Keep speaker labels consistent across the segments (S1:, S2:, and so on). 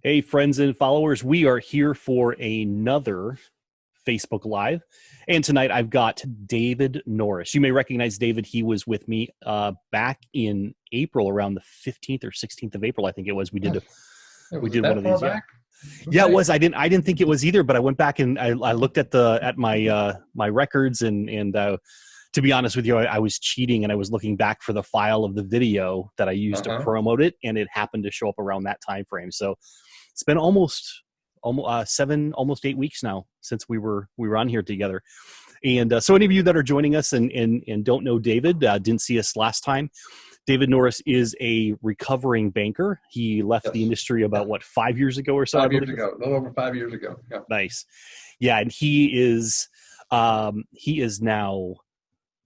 S1: Hey, friends and followers, we are here for another Facebook Live. And tonight I've got David Norris. You may recognize David. He was with me back in April, around the 15th or 16th of April, I think it was. We did one of these.
S2: Back?
S1: Yeah, it was. I didn't think it was either, but I went back and I looked at my my records and to be honest with you, I was cheating and I was looking back for the file of the video that I used to promote it, and it happened to show up around that time frame. So it's been almost 8 weeks now since we were on here together. And so any of you that are joining us and don't know David, didn't see us last time, David Norris is a recovering banker. He left the industry about 5 years ago or so?
S2: 5 years ago, a little over 5 years ago. Yeah.
S1: Nice. Yeah, and he is now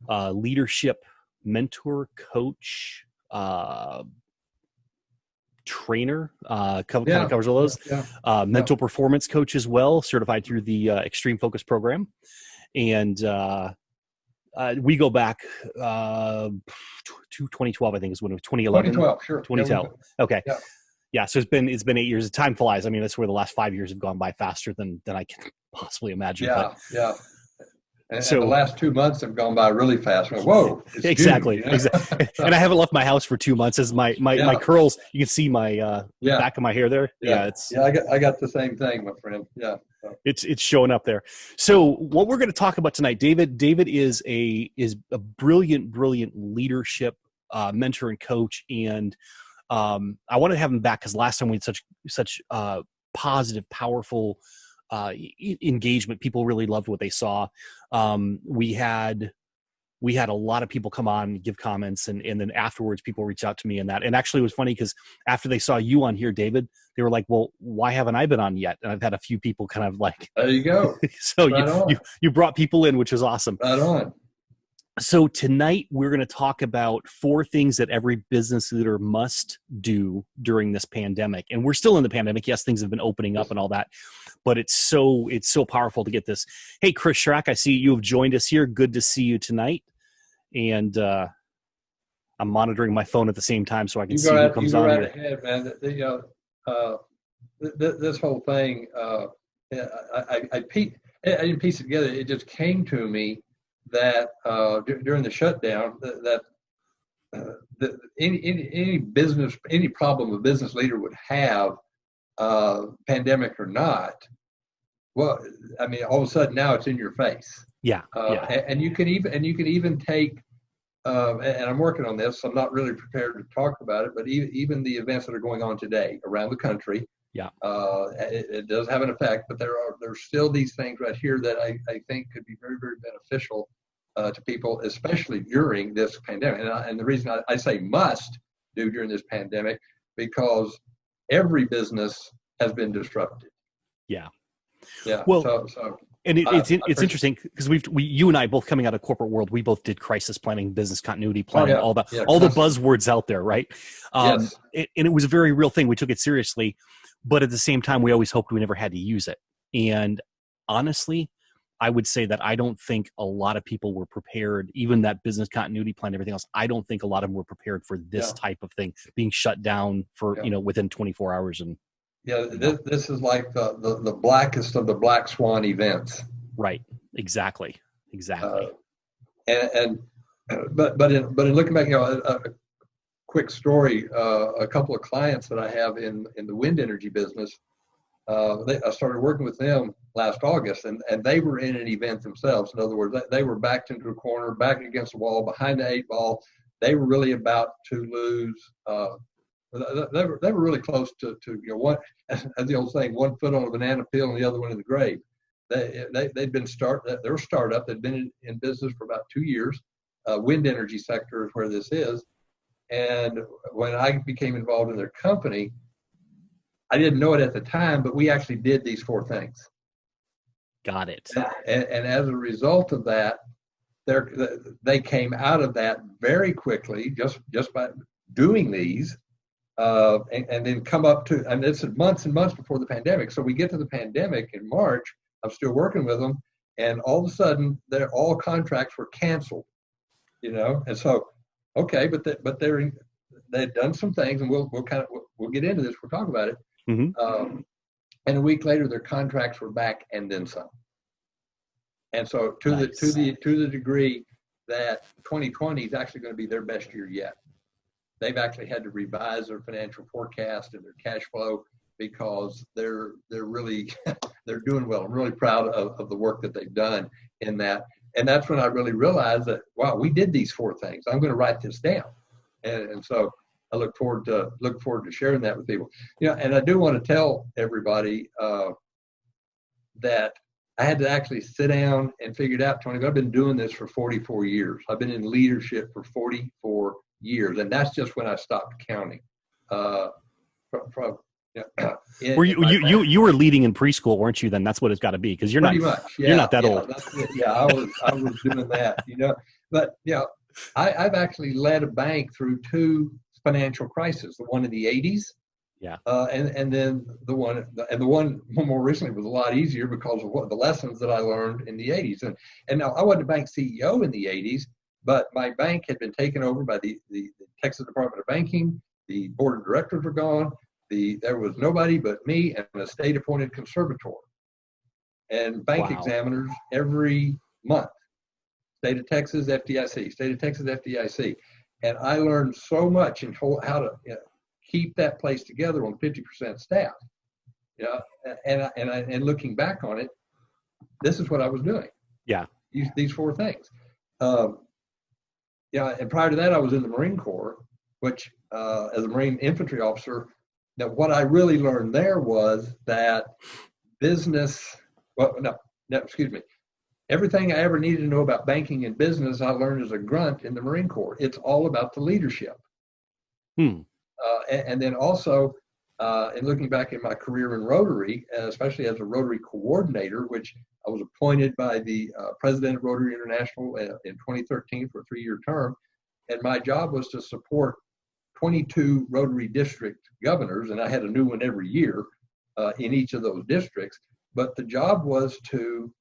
S1: leadership mentor, coach, trainer, kind of covers all those. Mental performance coach as well, certified through the Extreme Focus program. And we go back to 2012, I think is when it was 2011.
S2: 2012, sure.
S1: 2012. Okay. Yeah. So it's been 8 years. Time flies. I mean, that's where the last 5 years have gone by faster than I can possibly imagine.
S2: Yeah. And the last 2 months have gone by really fast. Whoa!
S1: Exactly.
S2: June, you know?
S1: Exactly. And I haven't left my house for 2 months. As my curls, you can see my back of my hair there.
S2: I got the same thing, my friend. Yeah.
S1: It's showing up there. So what we're going to talk about tonight, David is a brilliant leadership mentor and coach, and I want to have him back because last time we had such positive, powerful engagement. People really loved what they saw. We had a lot of people come on and give comments, and then afterwards people reached out to me, and actually it was funny because after they saw you on here, David, they were like, well, why haven't I been on yet? And I've had a few people kind of like,
S2: there you go.
S1: So you brought people in, which was awesome.
S2: Right on.
S1: So tonight we're going to talk about 4 things that every business leader must do during this pandemic. And we're still in the pandemic. Yes, things have been opening up and all that, but it's so powerful to get this. Hey, Chris Schrack, I see you have joined us here. Good to see you tonight. And I'm monitoring my phone at the same time so I can see who comes on here.
S2: Ahead, man. This whole thing, I didn't piece it together. It just came to me that during the shutdown, that any problem a business leader would have, pandemic or not, well, I mean, all of a sudden now it's in your face. And you can even take, and I'm working on this, so I'm not really prepared to talk about it, but even the events that are going on today around the country, it does have an effect, but there's still these things right here that I think could be very, very beneficial to people, especially during this pandemic. And the reason I say must do during this pandemic, because every business has been disrupted.
S1: Yeah.
S2: Well,
S1: and it's interesting because you and I both coming out of corporate world, we both did crisis planning, business continuity planning, all the buzzwords out there, right? And it was a very real thing. We took it seriously, but at the same time, we always hoped we never had to use it. And honestly, I would say that I don't think a lot of people were prepared, even that business continuity plan, everything else. I don't think a lot of them were prepared for this type of thing being shut down for, within 24 hours. And
S2: this is like the blackest of the black swan events.
S1: Right. Exactly.
S2: But in looking back, a quick story, a couple of clients that I have in the wind energy business, I started working with them last August, and they were in an event themselves. In other words, they were backed into a corner, back against the wall, behind the 8 ball. They were really about to lose. They were really close to one, as the old saying, 1 foot on a banana peel and the other one in the grave. They'd been they're a startup. They'd been in business for about 2 years. Wind energy sector is where this is. And when I became involved in their company, I didn't know it at the time, but we actually did these 4 things.
S1: Got it.
S2: And as a result of that, they came out of that very quickly, just by doing these, and then come up to, and it's months and months before the pandemic. So we get to the pandemic in March. I'm still working with them, and all of a sudden, all contracts were canceled. And so, okay, but they've done some things, and we'll get into this. We'll talk about it.
S1: Mm-hmm.
S2: And a week later, their contracts were back and then some. And so to the degree that 2020 is actually going to be their best year yet. They've actually had to revise their financial forecast and their cash flow because they're really they're doing well. I'm really proud of the work that they've done in that. And that's when I really realized that, wow, we did these 4 things. I'm going to write this down. And so I look forward to sharing that with people. And I do want to tell everybody that I had to actually sit down and figure it out, Tony. I've been doing this for 44 years. I've been in leadership for 44 years, and that's just when I stopped counting.
S1: You were leading in preschool, weren't you? Then that's what it's got to be, because you're
S2: pretty
S1: not
S2: much.
S1: You're not that old.
S2: That's it. Yeah, I was doing that. But I've actually led a bank through 2 financial crises. The one in the 80s.
S1: Yeah.
S2: And then the one more recently was a lot easier because of the lessons that I learned in the 80s. And now I wasn't a bank CEO in the 80s, but my bank had been taken over by the Texas Department of Banking. The board of directors were gone. There was nobody but me and a state-appointed conservator and bank examiners every month. State of Texas, FDIC, state of Texas, FDIC. And I learned so much in how to keep that place together on 50% staff. And looking back on it, this is what I was doing.
S1: Yeah.
S2: These 4 things. And prior to that, I was in the Marine Corps, which as a Marine infantry officer, now what I really learned there was that everything I ever needed to know about banking and business, I learned as a grunt in the Marine Corps. It's all about the leadership. And then also, in looking back at my career in Rotary, especially as a Rotary coordinator, which I was appointed by the president of Rotary International in 2013 for a 3-year term. And my job was to support 22 Rotary district governors, and I had a new one every year in each of those districts. But the job was to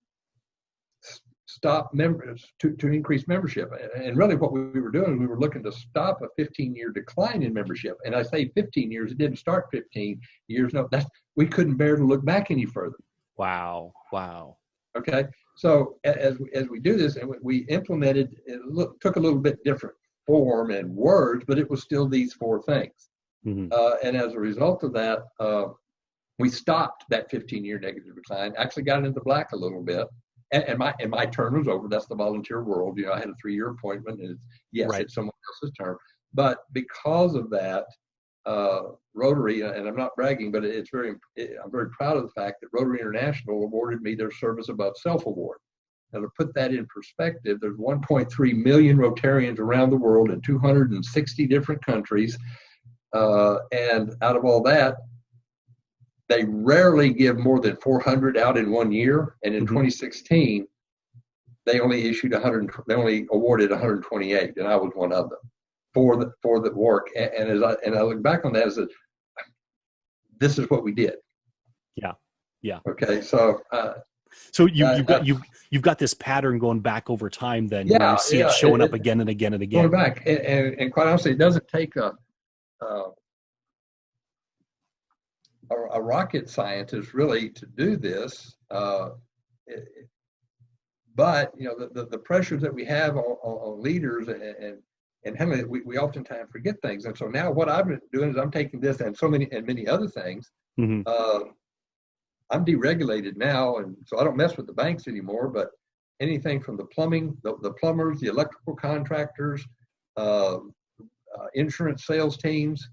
S2: stop members, to increase membership. And really what we were doing, we were looking to stop a 15-year decline in membership. And I say 15 years, it didn't start 15 years. No, we couldn't bear to look back any further.
S1: Wow.
S2: Okay. So as we do this, and we implemented, took a little bit different form and words, but it was still these 4 things.
S1: Mm-hmm.
S2: And as a result of that, we stopped that 15-year negative decline, actually got into the black a little bit. And my term was over. That's the volunteer world. I had a 3-year appointment, and it's someone else's term. But because of that, Rotary, and I'm not bragging, but I'm very proud of the fact that Rotary International awarded me their Service Above Self Award. Now, to put that in perspective, there's 1.3 million Rotarians around the world in 260 different countries, and out of all that, they rarely give more than 400 out in 1 year. And in 2016, they only awarded 128, and I was one of them for the work. And I look back on that as this is what we did.
S1: Yeah.
S2: Okay. So.
S1: So you've got this pattern going back over time. Then where you see it showing up again and again and again.
S2: Going back, and quite honestly, it doesn't take a rocket scientist really to do this, but the pressures that we have on leaders and Henry, we oftentimes forget things. And so now what I've been doing is I'm taking this and many other things. I'm deregulated now, and so I don't mess with the banks anymore. But anything from the plumbing, the plumbers, the electrical contractors, insurance sales teams.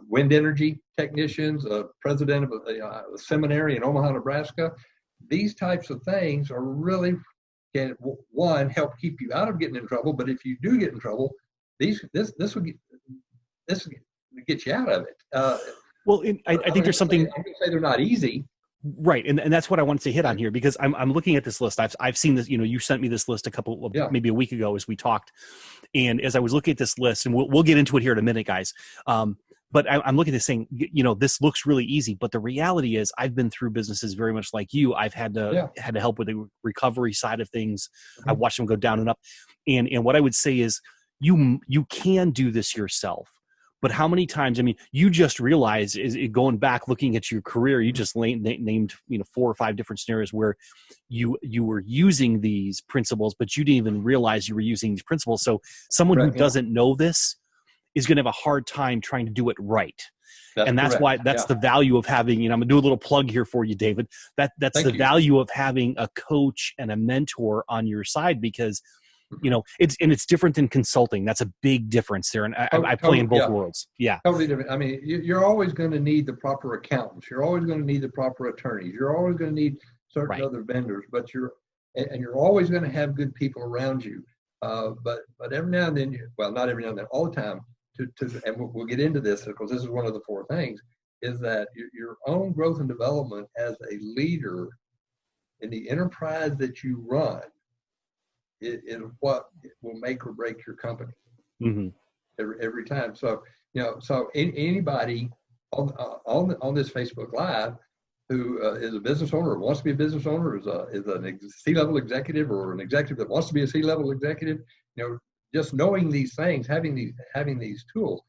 S2: Wind energy technicians, president of a seminary in Omaha, Nebraska. These types of things are really can help keep you out of getting in trouble. But if you do get in trouble, this will get you out of it.
S1: Well, I think there's something.
S2: I'm going to say they're not easy.
S1: Right, and that's what I wanted to hit on here, because I'm looking at this list. I've seen this. You sent me this list maybe a week ago as we talked, and as I was looking at this list, and we'll get into it here in a minute, guys. But I'm looking at this saying, this looks really easy, but the reality is I've been through businesses very much like you. I've had to help with the recovery side of things. I watched them go down and up. And what I would say is you can do this yourself, But how many times, I mean, you just realized, going back, looking at your career, you just named, 4 or 5 different scenarios where you were using these principles, but you didn't even realize you were using these principles. So someone who doesn't know this is going to have a hard time trying to do it right. And that's
S2: correct.
S1: why that's the value of having, I'm going to do a little plug here for you, David. That's
S2: Thank
S1: the
S2: you.
S1: value of having a coach and a mentor on your side, because it's different than consulting. That's a big difference there. And I play in both worlds. Yeah.
S2: Totally different. I mean, you're always going to need the proper accountants. You're always going to need the proper attorneys. You're always going to need certain other vendors, but you're always going to have good people around you. But every now and then, not every now and then, all the time, and we'll get into this because this is one of the 4 things, is that your own growth and development as a leader in the enterprise that you run is what will make or break your company every time. So, anybody on this Facebook Live who is a business owner or wants to be a business owner, is a C-level executive or an executive that wants to be a C-level executive, just knowing these things, having these tools,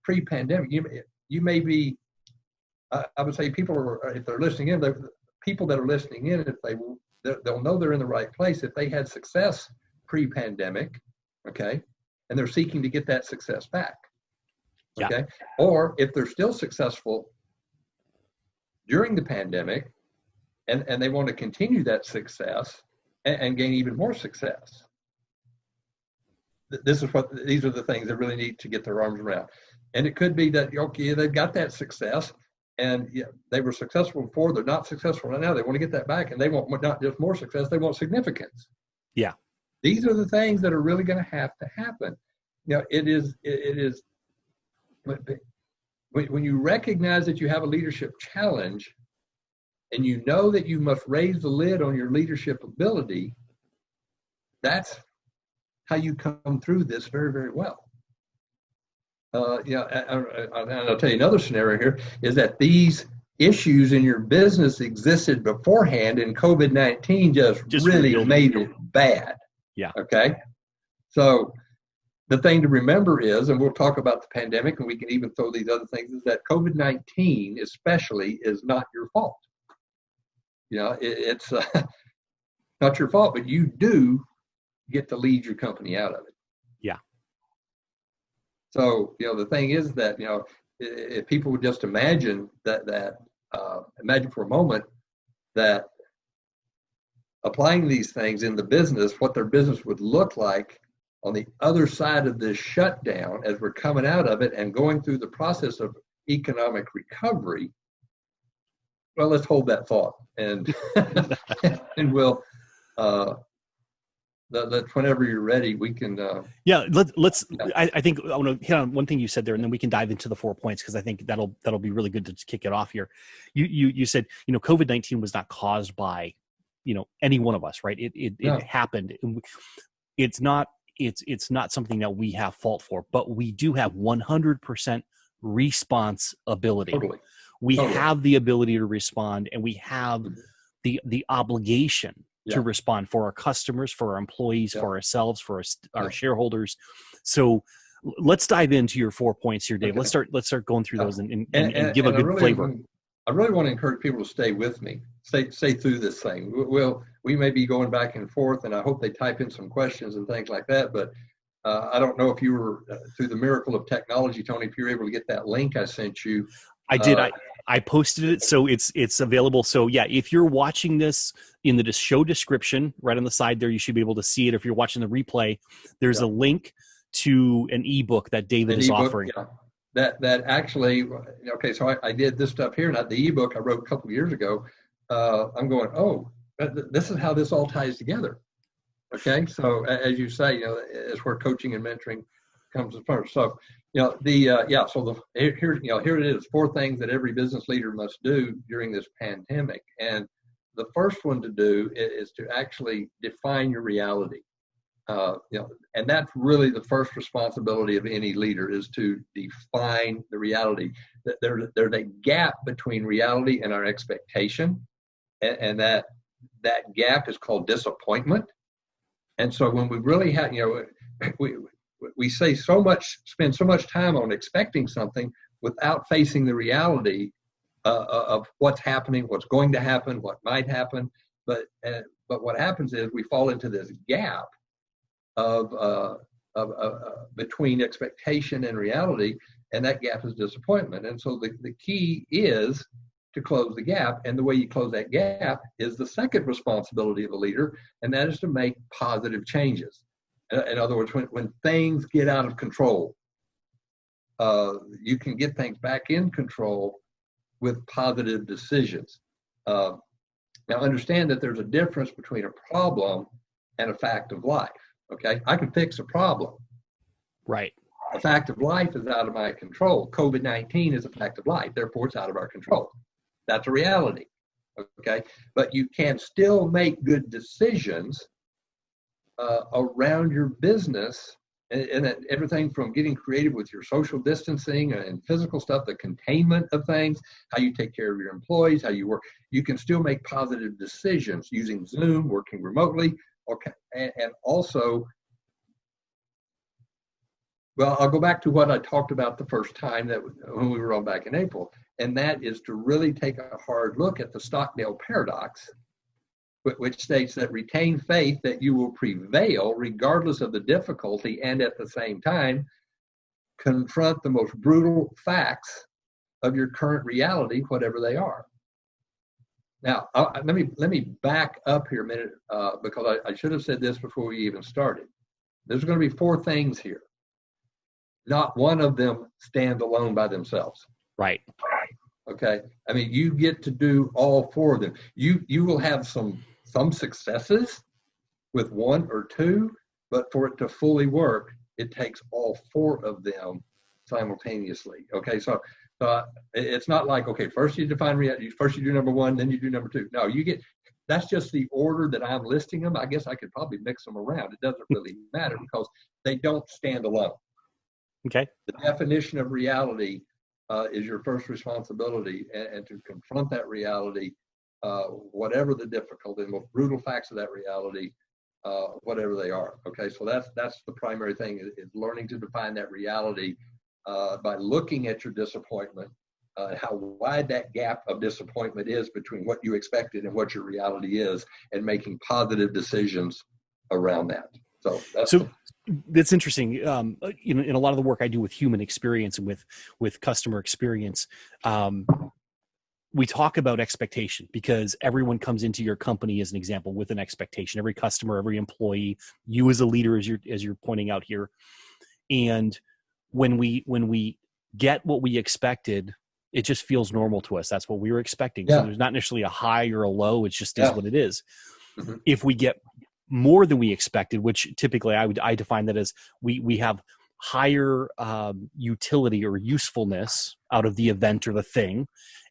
S2: pre-pandemic, you may be, I would say if they're listening in, people that are listening in, they'll know they're in the right place if they had success pre-pandemic, okay, and they're seeking to get that success back, okay, or if they're still successful during the pandemic and they want to continue that success and gain even more success. These are the things they really need to get their arms around. And it could be that, okay, they've got that success and they were successful before, they're not successful right now. They want to get that back, and they want not just more success, they want significance.
S1: Yeah.
S2: These are the things that are really going to have to happen. It is when you recognize that you have a leadership challenge and you know that you must raise the lid on your leadership ability, that's how you come through this very, very well. I'll tell you another scenario here is that these issues in your business existed beforehand, and COVID-19 just really made it bad.
S1: Yeah.
S2: Okay. So the thing to remember is, and we'll talk about the pandemic, and we can even throw these other things, is that COVID-19 especially is not your fault. It's not your fault, but you do get to lead your company out of it.
S1: Yeah.
S2: So, the thing is that, if people would just imagine imagine for a moment that applying these things in the business, what their business would look like on the other side of this shutdown as we're coming out of it and going through the process of economic recovery. Well, let's hold that thought, and and we'll whenever you're ready, we can.
S1: Let's. I think I want to hit on one thing you said there, and then we can dive into the 4 points, because I think that'll be really good to kick it off here. You said COVID-19 was not caused by any one of us, right? It happened. It's not something that we have fault for, but we do have 100% responsibility.
S2: Totally.
S1: We have the ability to respond, and we have the obligation to respond for our customers, for our employees, for ourselves, for our shareholders. So let's dive into your 4 points here, Dave.
S2: Okay.
S1: Let's start going through those and give a good flavor.
S2: I really want to encourage people to stay with me, stay through this thing. We may be going back and forth, and I hope they type in some questions and things like that. But I don't know if you were, through the miracle of technology, Tony, if you were able to get that link I sent you.
S1: I did. I posted it, so it's available. So yeah, if you're watching this in the show description, right on the side there, you should be able to see it. If you're watching the replay, there's a link to an ebook that David is offering.
S2: Yeah. That actually, okay, so I did this stuff here, not the ebook I wrote a couple of years ago. I'm going, this is how this all ties together. Okay, so as you say, it's where coaching and mentoring comes first. So here it is, 4 things that every business leader must do during this pandemic. And the first one to do is to actually define your reality. And that's really the first responsibility of any leader, is to define the reality. There's a gap between reality and our expectation, and that gap is called disappointment. And so when we really have, we spend so much time on expecting something without facing the reality of what's happening, what's going to happen, what might happen. But what happens is we fall into this gap of between expectation and reality, and that gap is disappointment. And so the key is to close the gap, and the way you close that gap is the second responsibility of a leader, and that is to make positive changes. In other words, when things get out of control, you can get things back in control with positive decisions. Now, understand that there's a difference between a problem and a fact of life. Okay, I can fix a problem.
S1: Right.
S2: A fact of life is out of my control. COVID-19 is a fact of life, therefore it's out of our control. That's a reality. Okay, but you can still make good decisions around your business, and everything from getting creative with your social distancing and physical stuff, the containment of things, how you take care of your employees, how you work. You can still make positive decisions using Zoom, working remotely. Okay, and also, well, I'll go back to what I talked about the first time when we were on back in April, and that is to really take a hard look at the Stockdale paradox, which states that retain faith that you will prevail regardless of the difficulty, and at the same time, confront the most brutal facts of your current reality, whatever they are. Now, let me back up here a minute because I should have said this before we even started. There's going to be 4 things here. Not one of them stand alone by themselves.
S1: Right.
S2: Okay. I mean, you get to do all 4 of them. You will have some successes with 1 or 2, but for it to fully work, it takes all 4 of them simultaneously. Okay. So it's not like, okay, first you define reality, first you do number 1, then you do number 2. No, that's just the order that I'm listing them. I guess I could probably mix them around. It doesn't really matter because they don't stand alone.
S1: Okay.
S2: The definition of reality is your first responsibility, and to confront that reality, whatever the difficult and most brutal facts of that reality, whatever they are. Okay, so that's the primary thing is learning to define that reality by looking at your disappointment, how wide that gap of disappointment is between what you expected and what your reality is, and making positive decisions around that. So
S1: that's interesting. In a lot of the work I do with human experience and with customer experience, we talk about expectation because everyone comes into your company as an example with an expectation. Every customer, every employee, you as a leader, as you're pointing out here. And when we get what we expected, it just feels normal to us. That's what we were expecting. Yeah. So there's not necessarily a high or a low. It just is what it is. Mm-hmm. If we get more than we expected, which typically I define that as we have higher utility or usefulness out of the event or the thing,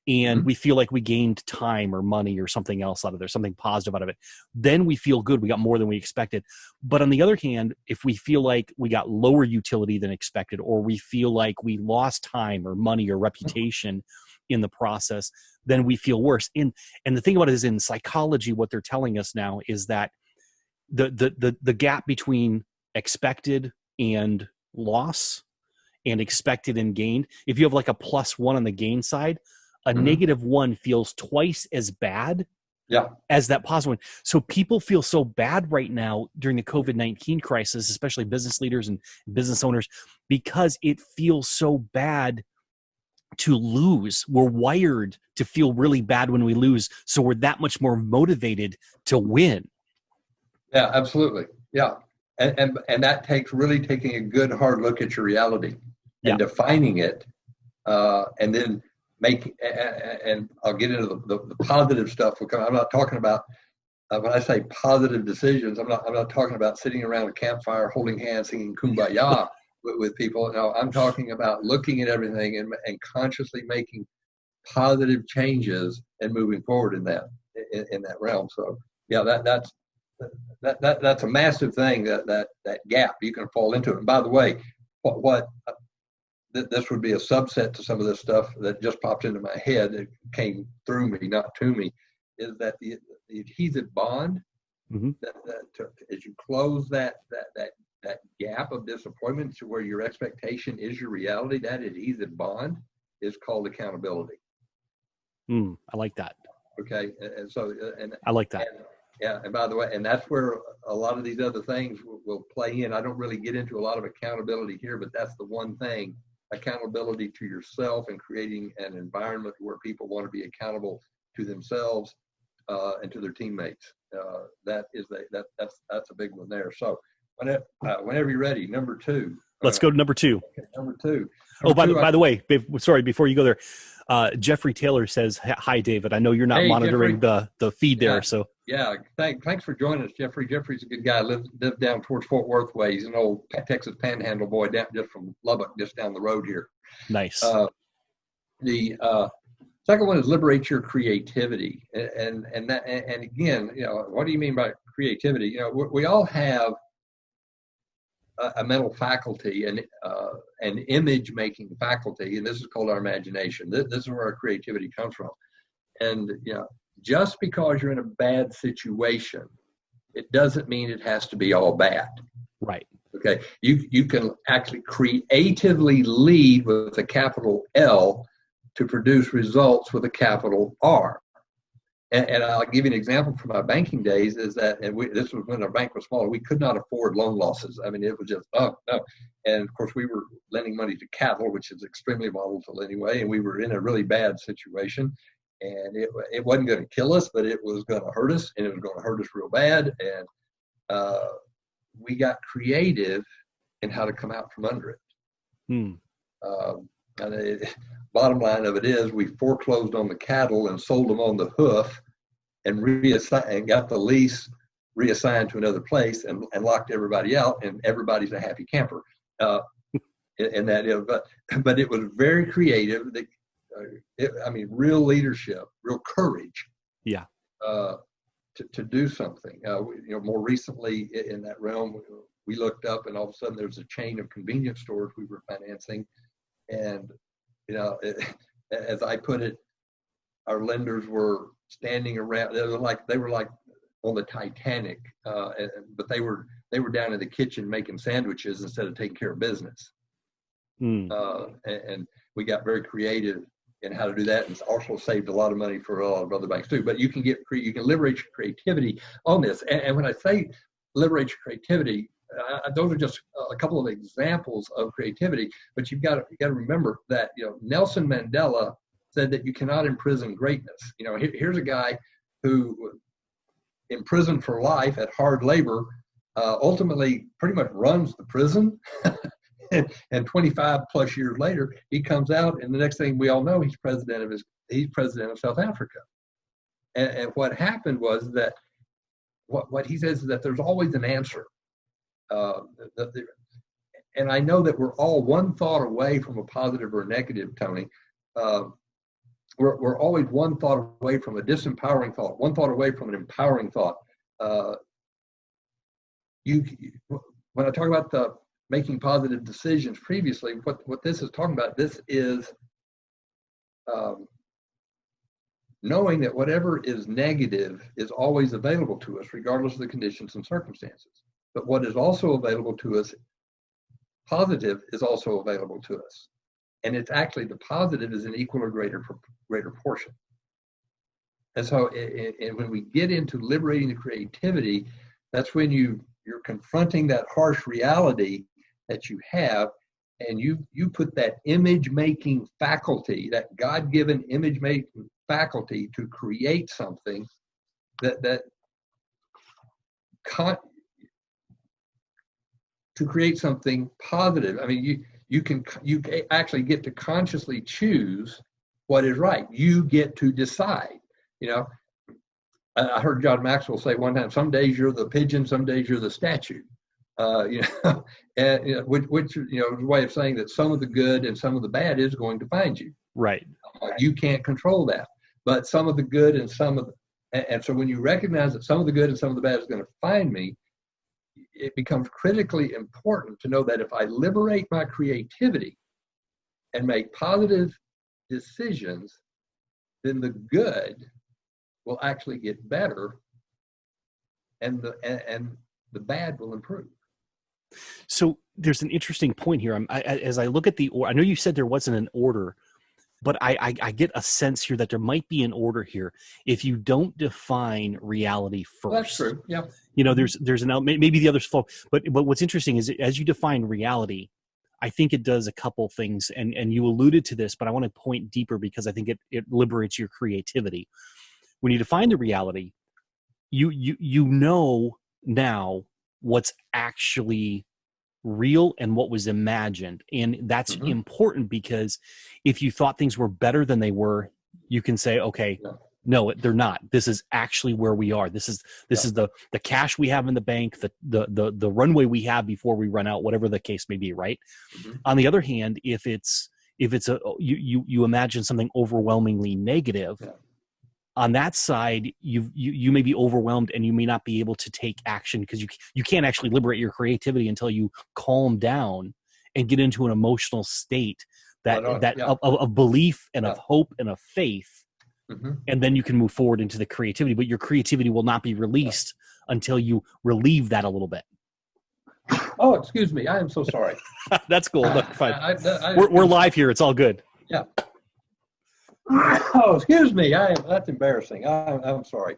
S1: and we feel like we gained time or money or something else out of there, something positive out of it, then we feel good. We got more than we expected. But on the other hand, if we feel like we got lower utility than expected, or we feel like we lost time or money or reputation in the process, then we feel worse. And the thing about it is, in psychology, what they're telling us now is that the gap between expected and loss and expected and gained, if you have like a +1 on the gain side, a -1 feels twice as bad as that +1. So people feel so bad right now during the COVID-19 crisis, especially business leaders and business owners, because it feels so bad to lose. We're wired to feel really bad when we lose, so we're that much more motivated to win.
S2: Yeah, absolutely. Yeah. And that takes really taking a good hard look at your reality and defining it, and then and I'll get into the positive stuff. I'm not talking about, when I say positive decisions, I'm not talking about sitting around a campfire holding hands singing Kumbaya with people. No, I'm talking about looking at everything and consciously making positive changes and moving forward in that realm. So yeah, that's a massive thing, that gap. You can fall into it. And by the way, this would be a subset to some of this stuff that just popped into my head. It came through me, not to me, is that the adhesive bond, that as you close that that gap of disappointment to where your expectation is your reality, that adhesive bond is called accountability.
S1: I like that.
S2: Okay. And so,
S1: I like that.
S2: Yeah. And by the way, and that's where a lot of these other things will play in. I don't really get into a lot of accountability here, but that's the one thing, accountability to yourself and creating an environment where people want to be accountable to themselves and to their teammates. That's a big one there. So whenever you're ready, number 2.
S1: Let's go to number 2.
S2: Okay, number 2.
S1: By the way, sorry, before you go there, Jeffrey Taylor says, "Hi, David. I know you're not monitoring Jeffrey, the feed there, so."
S2: Yeah, thanks for joining us, Jeffrey. Jeffrey's a good guy. Lives down towards Fort Worth way. He's an old Texas Panhandle boy, down just from Lubbock, just down the road here.
S1: Nice.
S2: The second one is liberate your creativity, and again, what do you mean by creativity? We all have a mental faculty and an image making faculty, and this is called our imagination. This is where our creativity comes from. And just because you're in a bad situation, it doesn't mean it has to be all bad.
S1: Right.
S2: Okay. You can actually creatively lead with a capital L to produce results with a capital R. And I'll give you an example from my banking days is that, this was when our bank was smaller, we could not afford loan losses. I mean, it was just, no. And of course, we were lending money to cattle, which is extremely volatile anyway. And we were in a really bad situation. And it wasn't going to kill us, but it was going to hurt us, and it was going to hurt us real bad. And we got creative in how to come out from under it. Bottom line of it is we foreclosed on the cattle and sold them on the hoof and got the lease reassigned to another place and locked everybody out, and everybody's a happy camper. And that is, but it was very creative. Real leadership, real courage.
S1: Yeah.
S2: To do something. More recently in that realm, we looked up, and all of a sudden there's a chain of convenience stores we were financing, and as I put it, our lenders were standing around. They were like on the Titanic, but they were down in the kitchen making sandwiches instead of taking care of business. And we got very creative in how to do that, and also saved a lot of money for a lot of other banks too. But you can liberate your creativity on this. And when I say liberate your creativity, those are just a couple of examples of creativity. But you've got to remember that Nelson Mandela said that you cannot imprison greatness. Here's a guy who imprisoned for life at hard labor, ultimately pretty much runs the prison. And 25 plus years later, he comes out, and the next thing we all know, he's president of South Africa. And what happened was that what he says is that there's always an answer. And I know that we're all one thought away from a positive or a negative, Tony. We're always one thought away from a disempowering thought, one thought away from an empowering thought. When I talk about the making positive decisions previously, what this is talking about, this is knowing that whatever is negative is always available to us, regardless of the conditions and circumstances. But what is also available to us, positive, is also available to us. And it's actually the positive is an equal or greater portion. And so when we get into liberating the creativity, that's when you're confronting that harsh reality that you have, and you put that image-making faculty, that God-given image-making faculty to create something to create something positive. I mean, you actually get to consciously choose what is right. You get to decide. I heard John Maxwell say one time, some days you're the pigeon, some days you're the statue. Which is a way of saying that some of the good and some of the bad is going to find you.
S1: Right.
S2: You can't control that, but some of the good and and so when you recognize that some of the good and some of the bad is going to find me, it becomes critically important to know that if I liberate my creativity and make positive decisions, then the good will actually get better, and the bad will improve.
S1: So there's an interesting point here. As I look at the order, I know you said there wasn't an order, but I get a sense here that there might be an order here. If you don't define reality first,
S2: Well, that's true. Yeah.
S1: There's an element, maybe the others fall, but what's interesting is as you define reality, I think it does a couple things, and you alluded to this, but I want to point deeper because I think it liberates your creativity. When you define the reality, you know now what's actually real and what was imagined, and that's important because if you thought things were better than they were, you can say, okay, no, they're not. This is actually where we are. This is the cash we have in the bank, the runway we have before we run out, whatever the case may be, right? On the other hand, if it's you imagine something overwhelmingly negative, on that side, you may be overwhelmed and you may not be able to take action because you can't actually liberate your creativity until you calm down and get into an emotional state of belief and of hope and of faith. And then you can move forward into the creativity, but your creativity will not be released until you relieve that a little bit.
S2: Oh, excuse me. I am so sorry.
S1: That's cool. Look, fine. We're live here. It's all good.
S2: Yeah. Oh, excuse me. That's embarrassing. I'm sorry.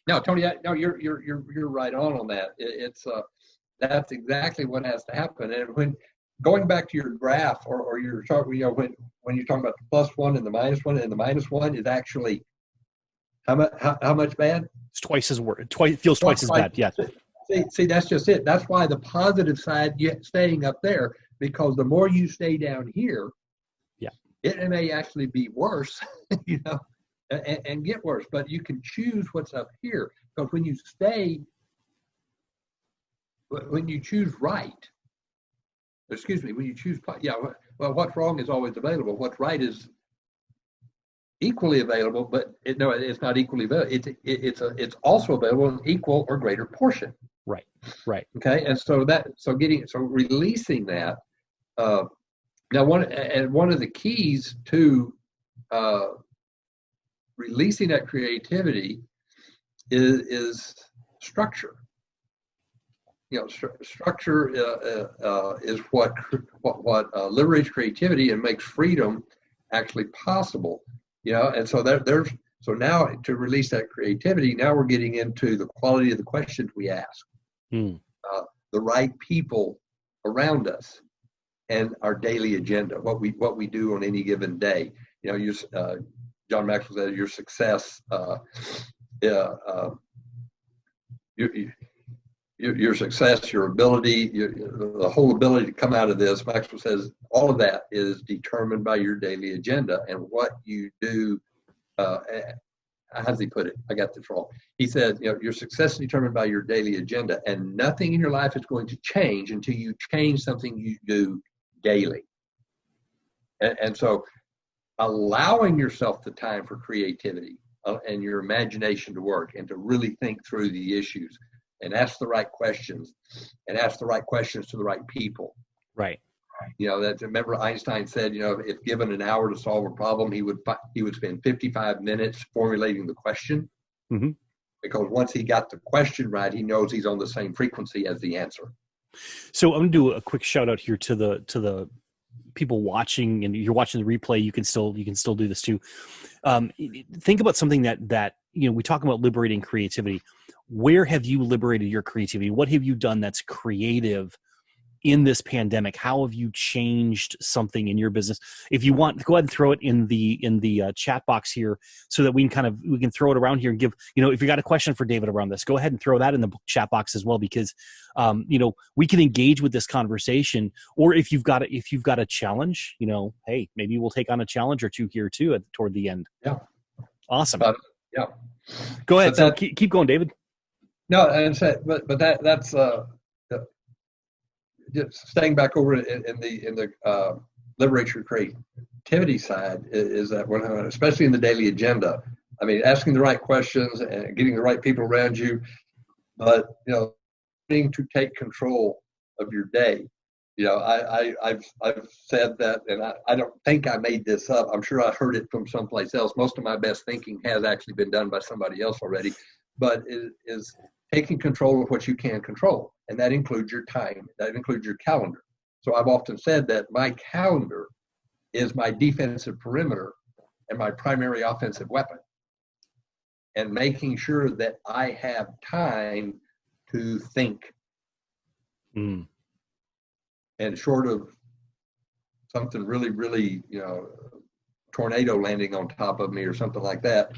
S2: No, Tony. You're right on that. That's exactly what has to happen. And when going back to your graph or your chart, when you're talking about the +1 and the -1, and the -1 is actually how much bad?
S1: It's twice as worse. Feels twice as bad. Yeah.
S2: See, that's just it. That's why the positive side, staying up there, because the more you stay down here, it may actually be worse, and get worse. But you can choose what's up here, because when you choose right, when you choose, well, what's wrong is always available. What's right is equally available, but it's not equally available. It's also available in equal or greater portion.
S1: Right.
S2: Okay, and so releasing that. Now, one of the keys to releasing that creativity is structure. Structure is what liberates creativity and makes freedom actually possible. And so so now to release that creativity, now we're getting into the quality of the questions we ask, the right people around us, and our daily agenda, what we do on any given day. John Maxwell said, your success, your success, your ability, the whole ability to come out of this. Maxwell says all of that is determined by your daily agenda and what you do. How does he put it? I got this wrong. He said, your success is determined by your daily agenda, and nothing in your life is going to change until you change something you do daily. And so allowing yourself the time for creativity and your imagination to work and to really think through the issues and ask the right questions to the right people. Right. Remember Einstein said, if given an hour to solve a problem, he would spend 55 minutes formulating the question. Because once he got the question right, he knows he's on the same frequency as the answer.
S1: So I'm going to do a quick shout out here to the people watching, and you're watching the replay. You can still do this too. Think about something that we talk about liberating creativity. Where have you liberated your creativity? What have you done that's creative in this pandemic? How have you changed something in your business? If you want, go ahead and throw it in the chat box here so that we can throw it around here and give, if you got a question for David around this, go ahead and throw that in the chat box as well, because, we can engage with this conversation. Or if you've got a challenge, hey, maybe we'll take on a challenge or two here too toward the end.
S2: Yeah.
S1: Awesome.
S2: Yeah.
S1: Go ahead. So keep going, David.
S2: No, and so, but that's just staying back over in the liberate your creativity side is that especially in the daily agenda. I mean, asking the right questions and getting the right people around you, but needing to take control of your day. I've said that, and I don't think I made this up. I'm sure I heard it from someplace else. Most of my best thinking has actually been done by somebody else already, but it is taking control of what you can control. And that includes your time. That includes your calendar. So I've often said that my calendar is my defensive perimeter and my primary offensive weapon. And making sure that I have time to think.
S1: Mm.
S2: And short of something really, really, tornado landing on top of me or something like that,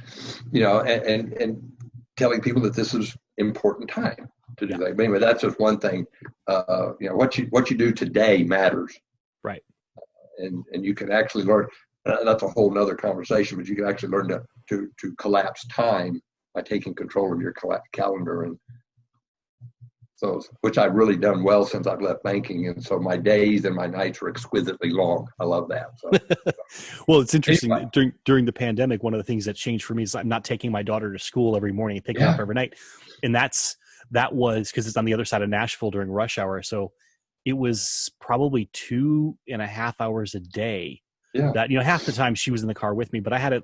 S2: and telling people that this is important time to do that. But anyway, that's just one thing. What you do today matters.
S1: Right.
S2: And you can actually learn. That's a whole nother conversation, but you can actually learn to collapse time by taking control of your calendar. And so, which I've really done well since I've left banking. And so my days and my nights are exquisitely long. I love that. So.
S1: Well, it's interesting.
S2: Anyway.
S1: During the pandemic, one of the things that changed for me is I'm not taking my daughter to school every morning and picking her up every night. And that was because it's on the other side of Nashville during rush hour. So it was probably 2.5 hours a day.
S2: Yeah.
S1: That, half the time she was in the car with me, but I had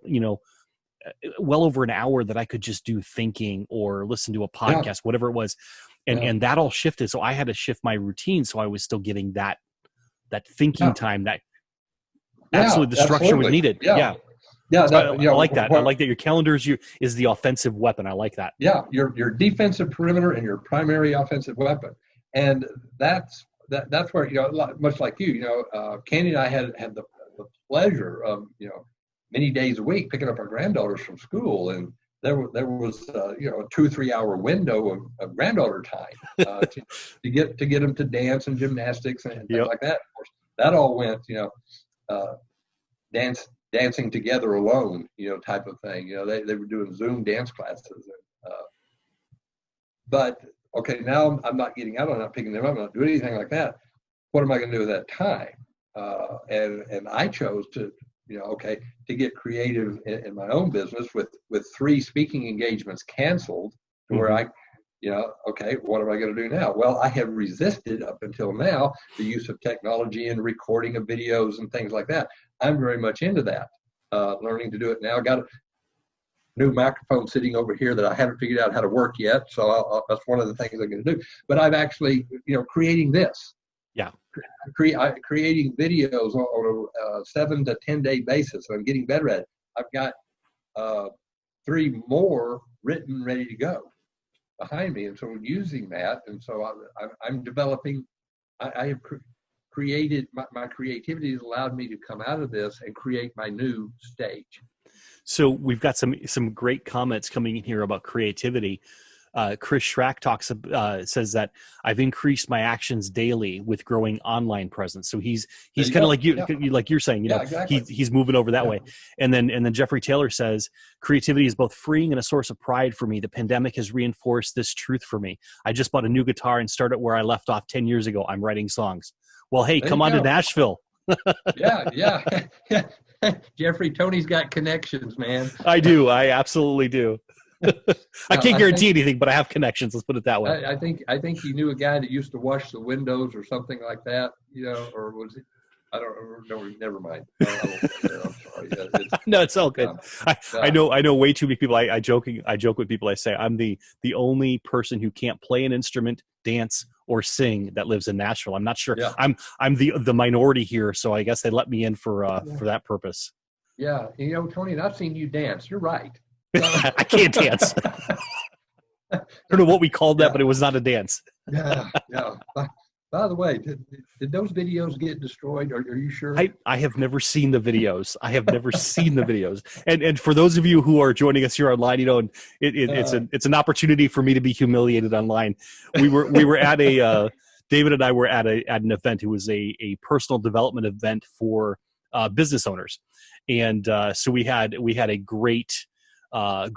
S1: well over an hour that I could just do thinking or listen to a podcast, whatever it was. And that all shifted. So I had to shift my routine. So I was still getting that thinking time, that absolutely the structure was needed. Yeah. So I like that. I like that your calendar is the offensive weapon. I like that.
S2: Yeah. Your defensive perimeter and your primary offensive weapon. And that's where, much like you, Candy and I had the pleasure of, many days a week picking up our granddaughters from school, and there was a 2-3 hour window of granddaughter time to get them to dance and gymnastics and things like that. Of course, that all went dancing together alone, type of thing. They were doing Zoom dance classes, but okay, now I'm not getting out. I'm not picking them up. I'm not doing anything like that. What am I going to do with that time? And I chose to get creative in my own business with 3 speaking engagements canceled, to where I, what am I going to do now? Well, I have resisted up until now the use of technology and recording of videos and things like that. I'm very much into that, learning to do it now. Got a new microphone sitting over here that I haven't figured out how to work yet. So that's one of the things I'm going to do. But I've actually, creating this.
S1: Yeah.
S2: Creating videos on a 7 to 10 day basis. So I'm getting better at it. I've got 3 more written, ready to go behind me. And so I'm using that. And so I'm developing, I have created, my creativity has allowed me to come out of this and create my new stage.
S1: So we've got some great comments coming in here about creativity. Chris Schrack says that I've increased my actions daily with growing online presence. So he's kind of like you, like you're saying,
S2: exactly.
S1: he's moving over that way. And then Jeffrey Taylor says creativity is both freeing and a source of pride for me. The pandemic has reinforced this truth for me. I just bought a new guitar and started where I left off 10 years ago. I'm writing songs. Well, hey, come on to Nashville.
S2: Yeah. Jeffrey, Tony's got connections, man.
S1: I do. I absolutely do. I can't guarantee anything, but I have connections. Let's put it that way.
S2: I think he knew a guy that used to wash the windows or something like that, or was it? I don't know. Never mind. I'm sorry.
S1: No, it's all good. I know way too many people. I joke with people. I say I'm the only person who can't play an instrument, dance, or sing that lives in Nashville. I'm not sure. Yeah. I'm the minority here, so I guess they let me in for that purpose.
S2: Yeah, Tony, and I've seen you dance. You're right.
S1: I can't dance. I don't know what we called that, but it was not a dance.
S2: Yeah. By the way, did those videos get destroyed? Are you sure?
S1: I have never seen the videos. And for those of you who are joining us here online, and it's an opportunity for me to be humiliated online. We were at David and I were at an event. It was a personal development event for business owners, and so we had a great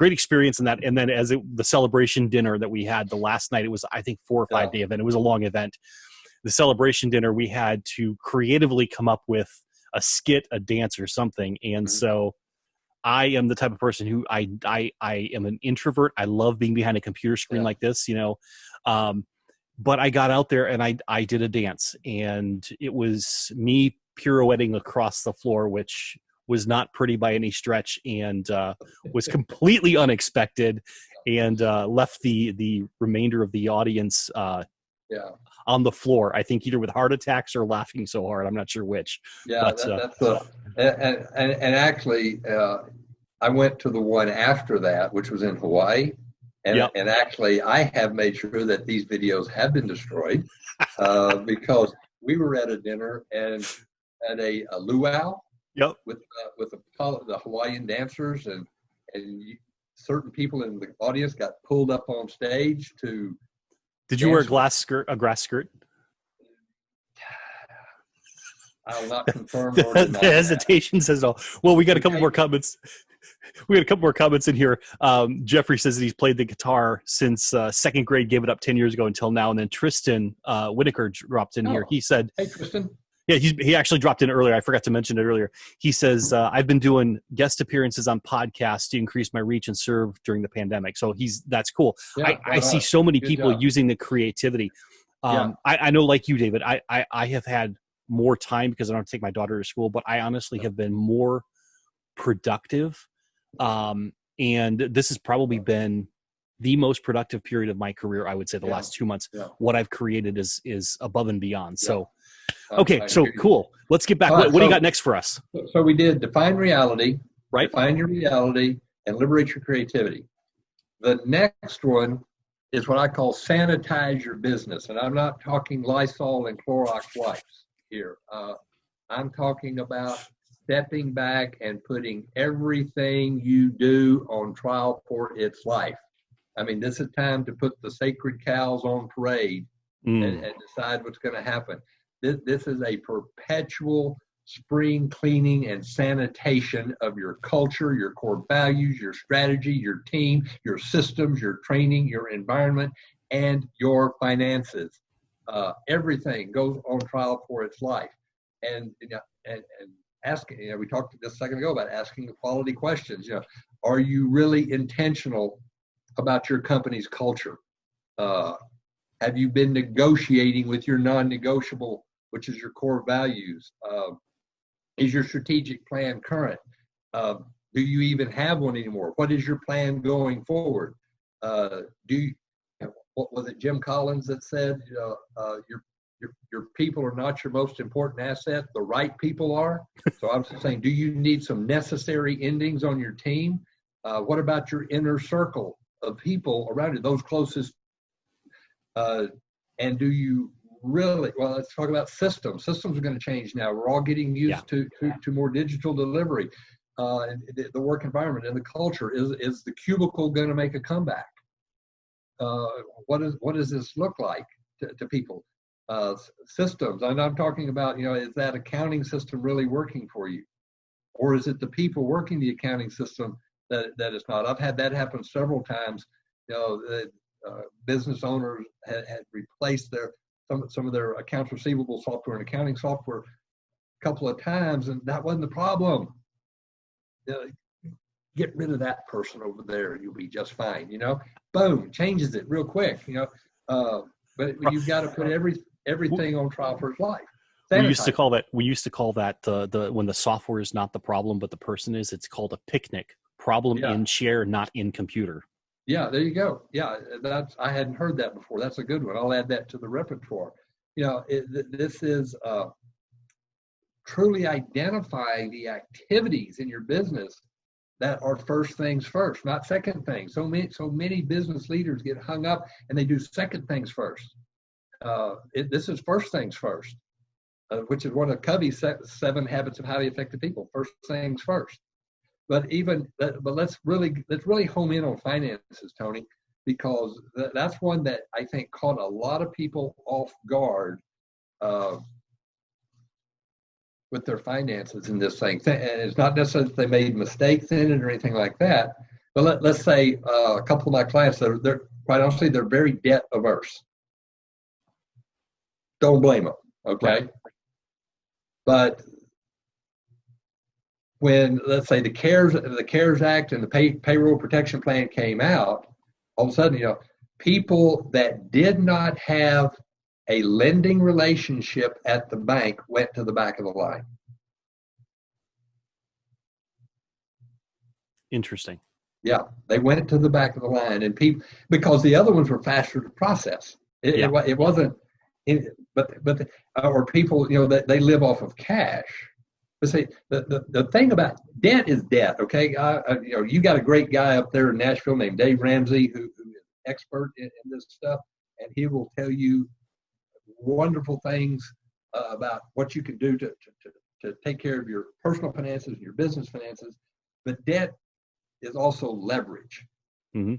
S1: experience in that. And then the celebration dinner that we had the last night, it was, I think, 4 or 5 day event. It was a long event. The celebration dinner, we had to creatively come up with a skit, a dance, or something. And so I am the type of person who I am an introvert. I love being behind a computer screen like this, but I got out there and I did a dance, and it was me pirouetting across the floor, which was not pretty by any stretch, and was completely unexpected. and left the remainder of the audience
S2: Yeah.
S1: on the floor. I think either with heart attacks or laughing so hard. I'm not sure which.
S2: Yeah, that's and actually, I went to the one after that, which was in Hawaii, and
S1: Yep.
S2: and actually, I have made sure that these videos have been destroyed because we were at a dinner and at a luau
S1: Yep.
S2: with the Hawaiian dancers and certain people in the audience got pulled up on stage to.
S1: Did you wear a grass skirt?
S2: I will not confirm
S1: The
S2: nor deny
S1: hesitation says all. Well, we got a couple more comments. We got a couple more comments in here. Jeffrey says that he's played the guitar since second grade, gave it up 10 years ago until now. And then Tristan Whitaker dropped in here. He said,
S2: "Hey, Tristan."
S1: Yeah, he actually dropped in earlier. I forgot to mention it earlier. He says, I've been doing guest appearances on podcasts to increase my reach and serve during the pandemic. So that's cool.
S2: Yeah,
S1: I see so many
S2: Good
S1: people
S2: job.
S1: using the creativity. I know, like you, David, I have had more time because I don't take my daughter to school, but I honestly have been more productive. And this has probably been the most productive period of my career. I would say the last 2 months. What I've created is above and beyond. So, okay, so cool. Let's get back. What do you got next for us?
S2: So we did define reality,
S1: right?
S2: Define your reality and liberate your creativity. The next one is what I call sanitize your business. And I'm not talking Lysol and Clorox wipes here. I'm talking about stepping back and putting everything you do on trial for its life. I mean, this is time to put the sacred cows on parade and decide what's going to happen. This is a perpetual spring cleaning and sanitation of your culture, your core values, your strategy, your team, your systems, your training, your environment, and your finances. Everything goes on trial for its life. And asking, we talked just a second ago about asking the quality questions. Are you really intentional about your company's culture? Have you been negotiating with your non-negotiable, which is your core values? Is your strategic plan current? Do you even have one anymore? What is your plan going forward? What was it, Jim Collins that said, your people are not your most important asset, the right people are? So I'm saying, do you need some necessary endings on your team? What about your inner circle of people around you, those closest? And do you really, let's talk about systems. Systems are going to change now. We're all getting used to more digital delivery. And the work environment and the culture. Is the cubicle going to make a comeback? What does this look like to people? Systems, and I'm talking about, is that accounting system really working for you? Or is it the people working the accounting system that is not? I've had that happen several times. Business owners had replaced some of their accounts receivable software and accounting software a couple of times, and that wasn't the problem. Get rid of that person over there, you'll be just fine. Boom, changes it real quick. But you've got to put everything on trial for its life. Sanitize.
S1: We used to call that the when the software is not the problem, but the person is. It's called a picnic. Problem in chair, not in computer.
S2: Yeah, there you go. Yeah, I hadn't heard that before. That's a good one. I'll add that to the repertoire. This is truly identifying the activities in your business that are first things first, not second things. So many business leaders get hung up and they do second things first. This is first things first, which is one of Covey's 7 habits of highly effective people. First things first. But let's really home in on finances, Tony, because that's one that I think caught a lot of people off guard with their finances in this thing. And it's not necessarily that they made mistakes in it or anything like that. But let's say a couple of my clients, they're quite honestly, they're very debt averse. Don't blame them, okay? Right. But when, let's say, the CARES Act and the Payroll Protection Plan came out, all of a sudden, people that did not have a lending relationship at the bank went to the back of the line.
S1: Interesting.
S2: Yeah, they went to the back of the line, and people, because the other ones were faster to process. It wasn't, or people, that they live off of cash. But see, the thing about debt is debt. Okay, you got a great guy up there in Nashville named Dave Ramsey who is expert in this stuff, and he will tell you wonderful things about what you can do to take care of your personal finances and your business finances. But debt is also leverage.
S1: Mm-hmm.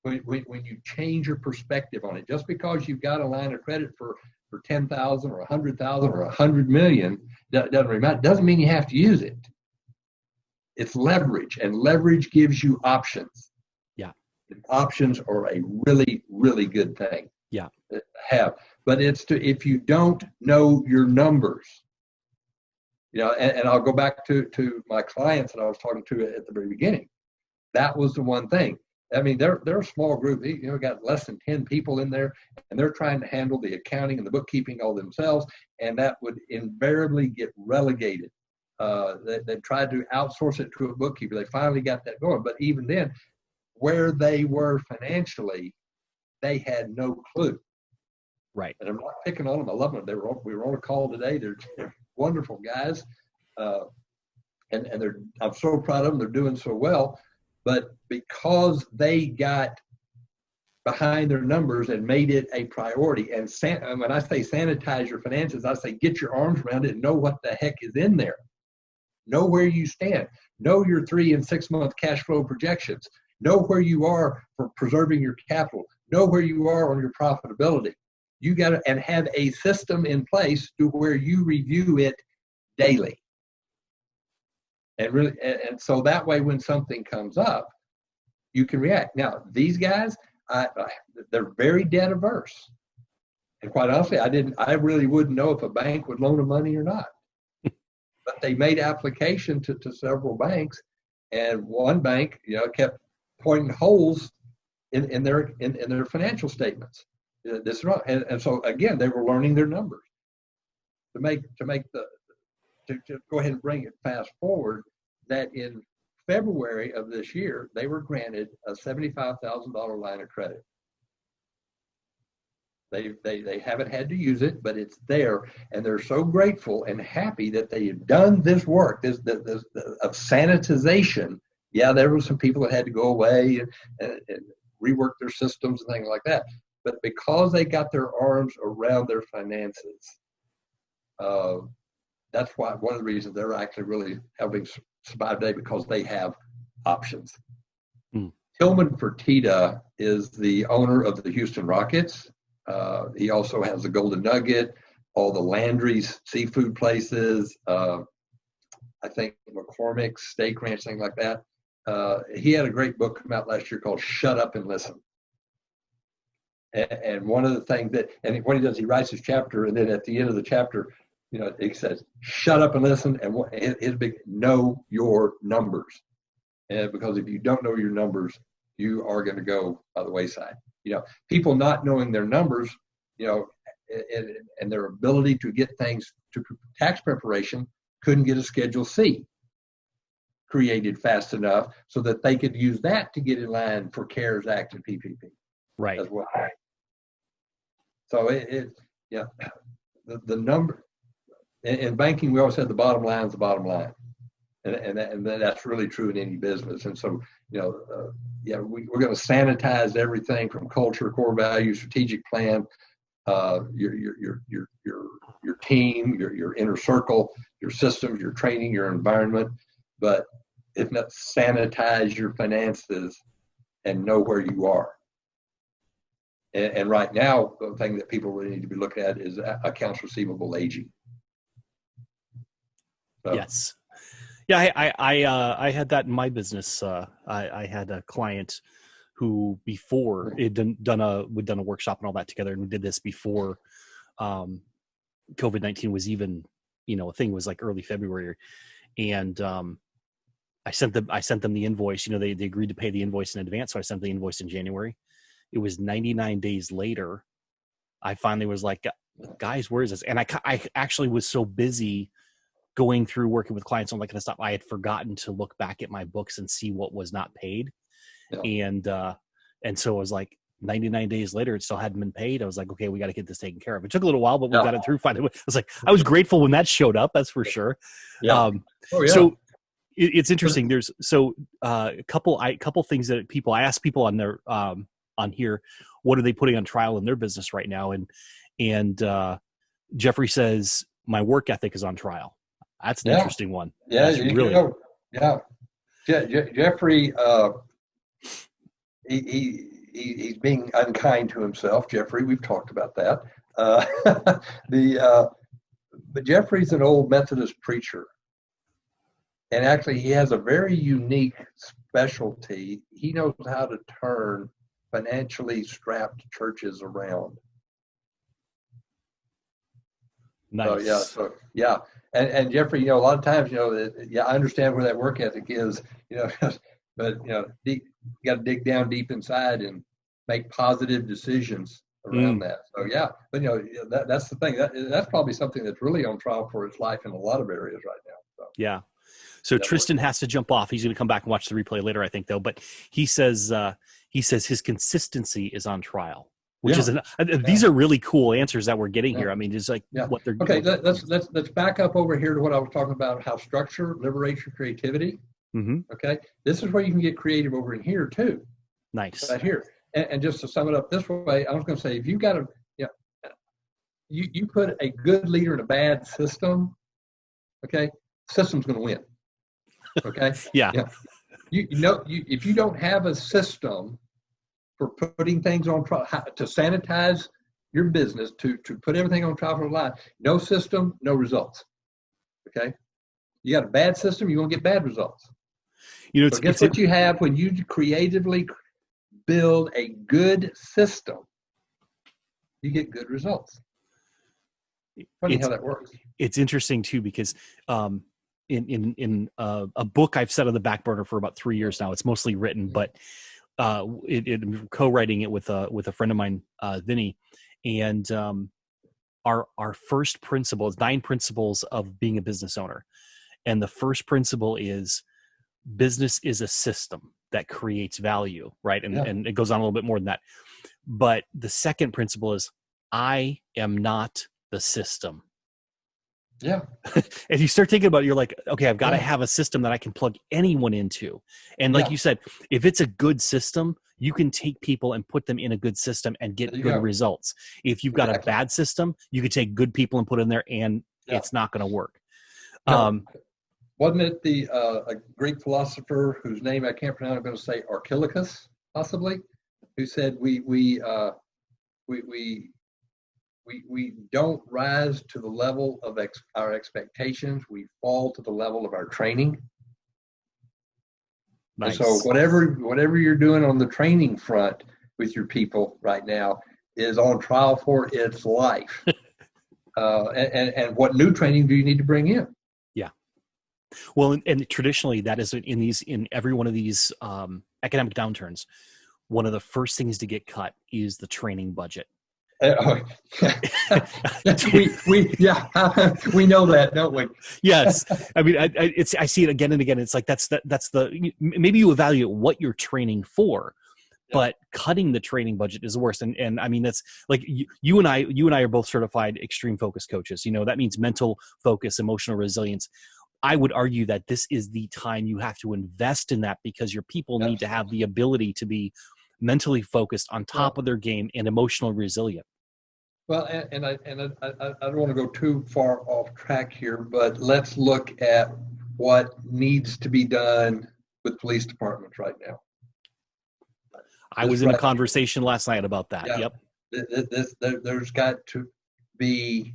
S2: When you change your perspective on it, just because you've got a line of credit for 10,000 or 100,000 or 100 million, doesn't mean you have to use it. It's leverage, and leverage gives you options.
S1: Yeah.
S2: And options are a really, really good thing.
S1: Yeah.
S2: To have, but if you don't know your numbers, and I'll go back to my clients that I was talking to at the very beginning. That was the one thing. I mean, they're a small group. Got less than 10 people in there, and they're trying to handle the accounting and the bookkeeping all themselves, and that would invariably get relegated. They tried to outsource it to a bookkeeper. They finally got that going, but even then, where they were financially, they had no clue.
S1: Right.
S2: And I'm not picking on them. I love them. We were on a call today. They're wonderful guys, and I'm so proud of them. They're doing so well. But because they got behind their numbers and made it a priority, and when I say sanitize your finances, I say get your arms around it and know what the heck is in there. Know where you stand. Know your 3 and 6 month cash flow projections. Know where you are for preserving your capital. Know where you are on your profitability. You got to, and have a system in place to where you review it daily. And so that way, when something comes up, you can react. Now, these guys, they're very debt averse, and quite honestly, I really wouldn't know if a bank would loan them money or not. But they made application to several banks, and one bank, kept pointing holes in their financial statements. This is wrong, and so again, they were learning their numbers to go ahead and bring it fast forward, that in February of this year, they were granted a $75,000 line of credit. They haven't had to use it, but it's there, and they're so grateful and happy that they have done this work, this of sanitization. Yeah, there were some people that had to go away and rework their systems and things like that, but because they got their arms around their finances, that's why one of the reasons they're actually really helping survive today, because they have options. Tillman Fertitta is the owner of the Houston Rockets. He also has the Golden Nugget, all the Landry's seafood places, I think McCormick's Steak Ranch, things like that. He had a great book come out last year called Shut Up and Listen. And one of the things and what he does, he writes his chapter, and then at the end of the chapter, he says, shut up and listen, and his big, know your numbers. And because if you don't know your numbers, you are going to go by the wayside. People not knowing their numbers, and their ability to get things to tax preparation, couldn't get a Schedule C created fast enough so that they could use that to get in line for CARES Act and PPP.
S1: Right.
S2: As well. So the number. In banking, we always said the bottom line is the bottom line, and that's really true in any business. And so, we're going to sanitize everything from culture, core values, strategic plan, your team, your inner circle, your systems, your training, your environment. But if not, sanitize your finances and know where you are. And right now, the thing that people really need to be looking at is accounts receivable aging. So.
S1: Yes. Yeah, I had that in my business. I had a client who, before we'd done a workshop and all that together, and we did this before COVID-19 was even a thing. It was like early February, and I sent them the invoice. They agreed to pay the invoice in advance, so I sent the invoice in January. It was 99 days later, I finally was like, guys, where is this? And I actually was so busy going through working with clients on that kind of stuff, I had forgotten to look back at my books and see what was not paid. And so it was like 99 days later, it still hadn't been paid. I was like, okay, we got to get this taken care of. It took a little while, but we got it through finally. I was grateful when that showed up. That's for sure.
S2: Yeah.
S1: So it's interesting. There's a couple things that I ask people on their on here, what are they putting on trial in their business right now? And Jeffrey says, my work ethic is on trial. That's an interesting one.
S2: Yeah,
S1: That's really.
S2: Jeffrey, he's being unkind to himself. Jeffrey, we've talked about that. But Jeffrey's an old Methodist preacher, and actually he has a very unique specialty. He knows how to turn financially strapped churches around.
S1: Nice.
S2: And Jeffrey, a lot of times, I understand where that work ethic is, but you got to dig down deep inside and make positive decisions around that. So but that's the thing. That's probably something that's really on trial for his life in a lot of areas right now. So.
S1: Yeah. So Tristan has to jump off. He's going to come back and watch the replay later, I think, though. But he says his consistency is on trial, which is these are really cool answers that we're getting here. I mean, it's like what they're
S2: okay. Let's back up over here to what I was talking about. How structure liberates your creativity. Mm-hmm. Okay, this is where you can get creative over in here too.
S1: Nice.
S2: Right here, and just to sum it up this way, I was going to say, if you've got you put a good leader in a bad system, okay, system's going to win. Okay.
S1: Yeah.
S2: If you don't have a system for putting things on trial, to sanitize your business, to put everything on trial for life, no system, no results. Okay. You got a bad system, you're going to get bad results. So guess what you have when you creatively build a good system? You get good results. Funny how that works.
S1: It's interesting too, because in a book I've set on the back burner for about 3 years now. It's mostly written, but co-writing it with a friend of mine, Vinny, and our first principle is 9 principles of being a business owner, and the first principle is business is a system that creates value, right? And it goes on a little bit more than that. But the second principle is I am not the system.
S2: Yeah.
S1: If you start thinking about it, you're like, okay, I've got to have a system that I can plug anyone into. And like you said, if it's a good system, you can take people and put them in a good system and get good results. If you've got a bad system, you could take good people and put in there and it's not going to work.
S2: No. Wasn't it a Greek philosopher whose name I can't pronounce? I'm going to say Archilochus, possibly, who said we don't rise to the level of our expectations. We fall to the level of our training. Nice. And so whatever you're doing on the training front with your people right now is on trial for its life. And what new training do you need to bring in?
S1: Yeah. Well, and traditionally that is in every one of these economic downturns, one of the first things to get cut is the training budget.
S2: We know that, don't we?
S1: Yes. I mean, I see it again and again. It's like that's the maybe you evaluate what you're training for, but cutting the training budget is the worst. And I mean, that's like you and I are both certified extreme focus coaches. That means mental focus, emotional resilience. I would argue that this is the time you have to invest in that, because your people need to have the ability to be mentally focused, on top of their game, and emotional resilient.
S2: Well, and I don't want to go too far off track here, but let's look at what needs to be done with police departments right now.
S1: I was in a conversation last night about that.
S2: Yeah. Yep. There's got to be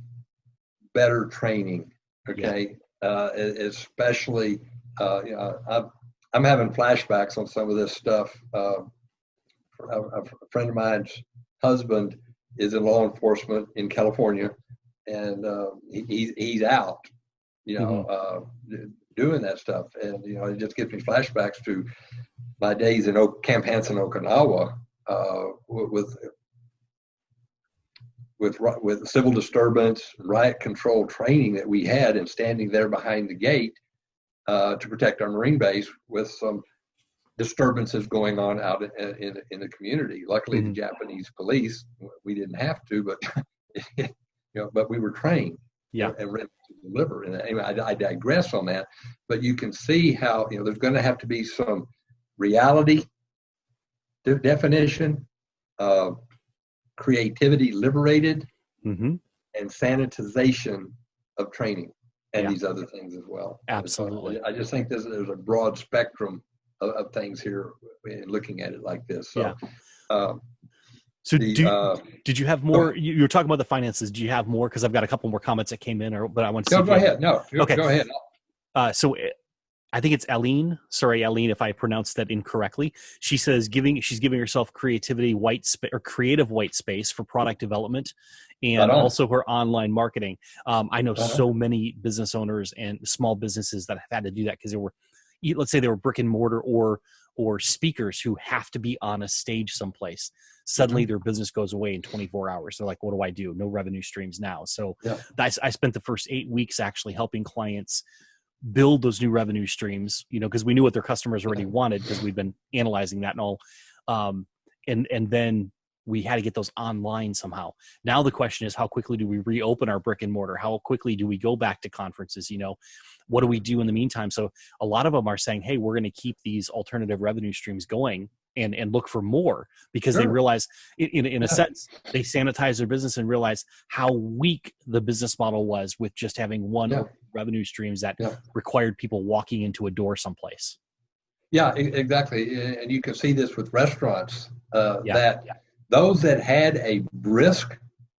S2: better training. Okay. Especially, I'm having flashbacks on some of this stuff. A friend of mine's husband is in law enforcement in California, and he's out, doing that stuff. And, it just gives me flashbacks to my days in Camp Hansen, Okinawa, with civil disturbance, riot control training that we had, and standing there behind the gate to protect our Marine base with some disturbances going on out in the community. Luckily, the
S1: Mhm.
S2: Japanese police, we didn't have to, but but we were trained
S1: Yeah.
S2: and ready to deliver. And anyway, I digress on that, but you can see how there's going to have to be some reality definition, creativity liberated,
S1: Hmm.
S2: and sanitization of training, and
S1: Yeah.
S2: these other things as well.
S1: Absolutely.
S2: So I just think there's a broad spectrum of things here in looking at it like this.
S1: Yeah.
S2: So um,
S1: So
S2: the
S1: did you have more? You were talking about the finances. Do you have more? Because I've got a couple more comments that came in, but I want to see
S2: no,
S1: if
S2: go
S1: you have.
S2: ahead. No,
S1: Okay.
S2: go ahead.
S1: So I think it's Aline. Sorry, Aline, if I pronounced that incorrectly. She says she's giving herself creative white space for product development, and
S2: Right on.
S1: also her online marketing. I know
S2: Uh-huh.
S1: so many business owners and small businesses that have had to do that because let's say they were brick and mortar or speakers who have to be on a stage someplace. Suddenly their business goes away in 24 hours. They're like, what do I do? No revenue streams now. So I spent the first 8 weeks actually helping clients build those new revenue streams, because we knew what their customers already wanted because we've been analyzing that and all. And then we had to get those online somehow. Now the question is, how quickly do we reopen our brick and mortar? How quickly do we go back to conferences? What do we do in the meantime? So a lot of them are saying, hey, we're going to keep these alternative revenue streams going and look for more because they realize in a sense, they sanitize their business and realize how weak the business model was with just having one revenue streams that required people walking into a door someplace.
S2: Yeah, exactly. And you can see this with restaurants that those that had a brisk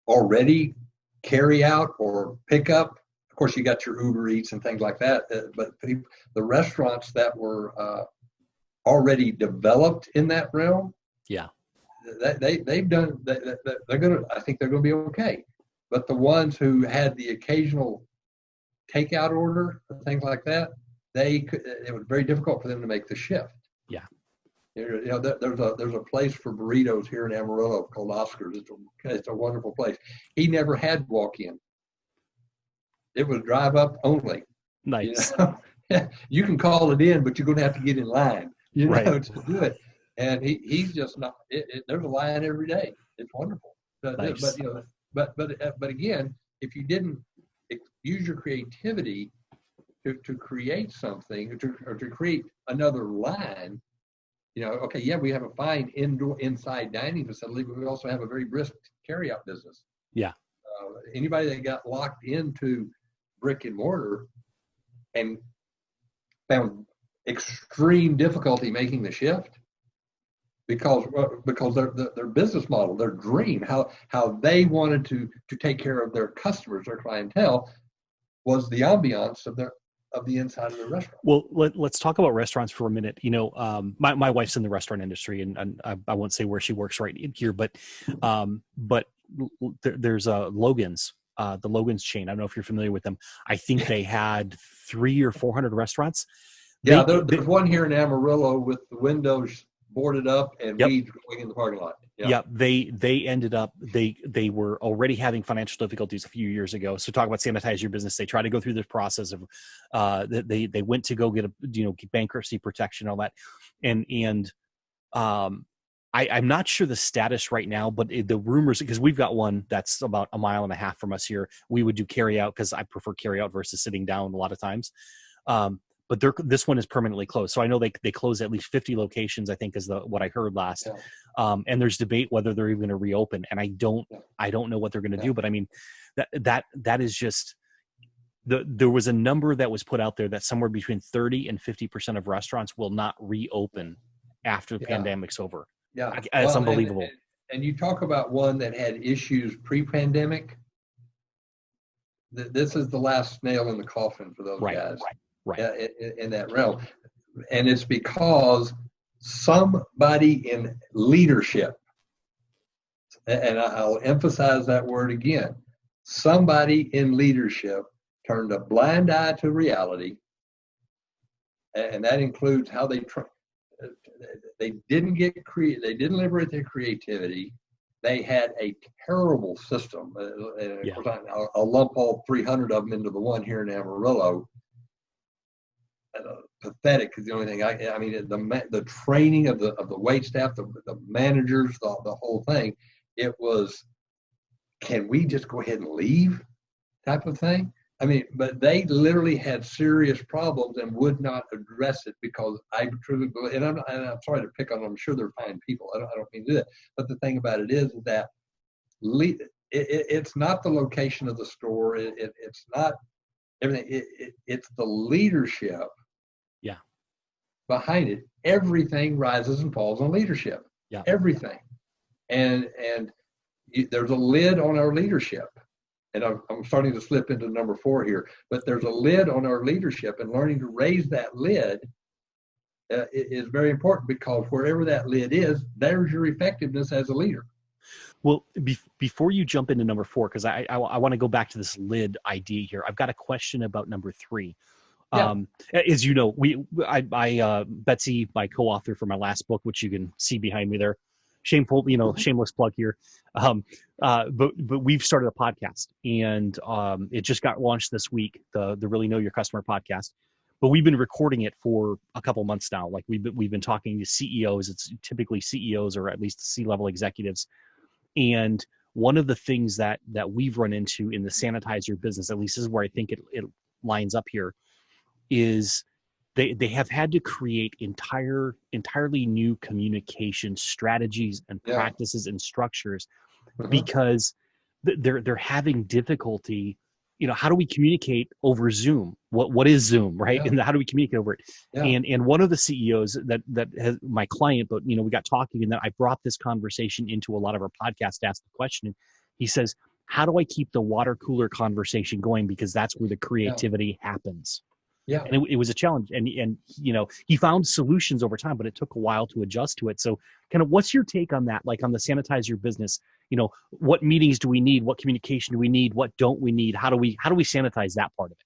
S2: already carry out or pick up, of course, you got your Uber Eats and things like that. But the restaurants that were already developed in that realm, they've done. They're gonna. I think they're gonna be okay. But the ones who had the occasional takeout order, things like that, it was very difficult for them to make the shift.
S1: Yeah.
S2: There's a place for burritos here in Amarillo called Oscar's. It's a wonderful place. He never had walk-in. It was drive up only.
S1: Nice.
S2: You can call it in, but you're going to have to get in line,
S1: right.
S2: to do it. And he's just not. There's a line every day. It's wonderful.
S1: Nice.
S2: But again, if you didn't use your creativity to create something or to create another line, we have a fine inside dining facility, but we also have a very brisk carryout business.
S1: Yeah.
S2: Anybody that got locked into brick and mortar and found extreme difficulty making the shift because their business model, their dream, how they wanted to take care of their customers, their clientele, was the ambiance of the inside of the restaurant.
S1: Well, let's talk about restaurants for a minute. My wife's in the restaurant industry, and I won't say where she works right in here, but there's Logan's, the Logan's chain. I don't know if you're familiar with them. I think they had 300 or 400 restaurants.
S2: There's one here in Amarillo with the windows boarded up and weeds growing in the parking lot.
S1: They ended up they were already having financial difficulties a few years ago. So talk about sanitize your business. They tried to go through this process of they went to go get bankruptcy protection, all that, and I'm not sure the status right now, but the rumors, because we've got one that's about a mile and a half from us here. We would do carry out because I prefer carry out versus sitting down a lot of times. But this one is permanently closed. So I know they closed at least 50 locations, I think is what I heard last. And there's debate whether they're even going to reopen. And I don't know what they're going to do, but I mean, that is just, there was a number that was put out there that somewhere between 30 and 50% of restaurants will not reopen after the pandemic's over.
S2: Yeah.
S1: It's unbelievable.
S2: And you talk about one that had issues pre-pandemic. This is the last nail in the coffin for those guys. Right. In that realm. And it's because somebody in leadership, and I'll emphasize that word again, somebody in leadership turned a blind eye to reality, and that includes how they didn't they didn't liberate their creativity. They had a terrible system. And of course, I'll lump all 300 of them into the one here in Amarillo. pathetic is the only thing. I mean, the training of the wait staff, the managers, the whole thing. It was, can we just go ahead and leave, type of thing. I mean, but they literally had serious problems and would not address it because I truly believe, and I'm sorry to pick on them. I'm sure they're fine people. I don't mean to do that. But the thing about it is that it's not the location of the store. It's not everything. It's the leadership.
S1: Yeah.
S2: Behind it, everything rises and falls on leadership.
S1: Yeah.
S2: Everything, and there's a lid on our leadership. And I'm starting to slip into number 4 here, but there's a lid on our leadership, and learning to raise that lid is very important, because wherever that lid is, there's your effectiveness as a leader.
S1: Well, before you jump into number 4, because I want to go back to this lid idea here. I've got a question about number 3.
S2: Yeah.
S1: As you know, Betsy, my co-author for my last book, which you can see behind me there, shameless plug here. But we've started a podcast, and it just got launched this week, the Really Know Your Customer podcast. But we've been recording it for a couple months now. Like we've been talking to CEOs. It's typically CEOs, or at least C-level executives. And one of the things that we've run into in the Sanitizer business, at least this is where I think it lines up here, is they have had to create entirely new communication strategies and practices and structures, because they're having difficulty. How do we communicate over Zoom? What is Zoom, right? And how do we communicate over it? Yeah. And one of the CEOs that has my client, but we got talking, and then I brought this conversation into a lot of our podcasts to ask the question. And he says, how do I keep the water cooler conversation going? Because that's where the creativity happens. Yeah. And it was a challenge. And he found solutions over time, but it took a while to adjust to it. So kind of what's your take on that? Like on the Sanitizer business, what meetings do we need? What communication do we need? What don't we need? How do we sanitize that part of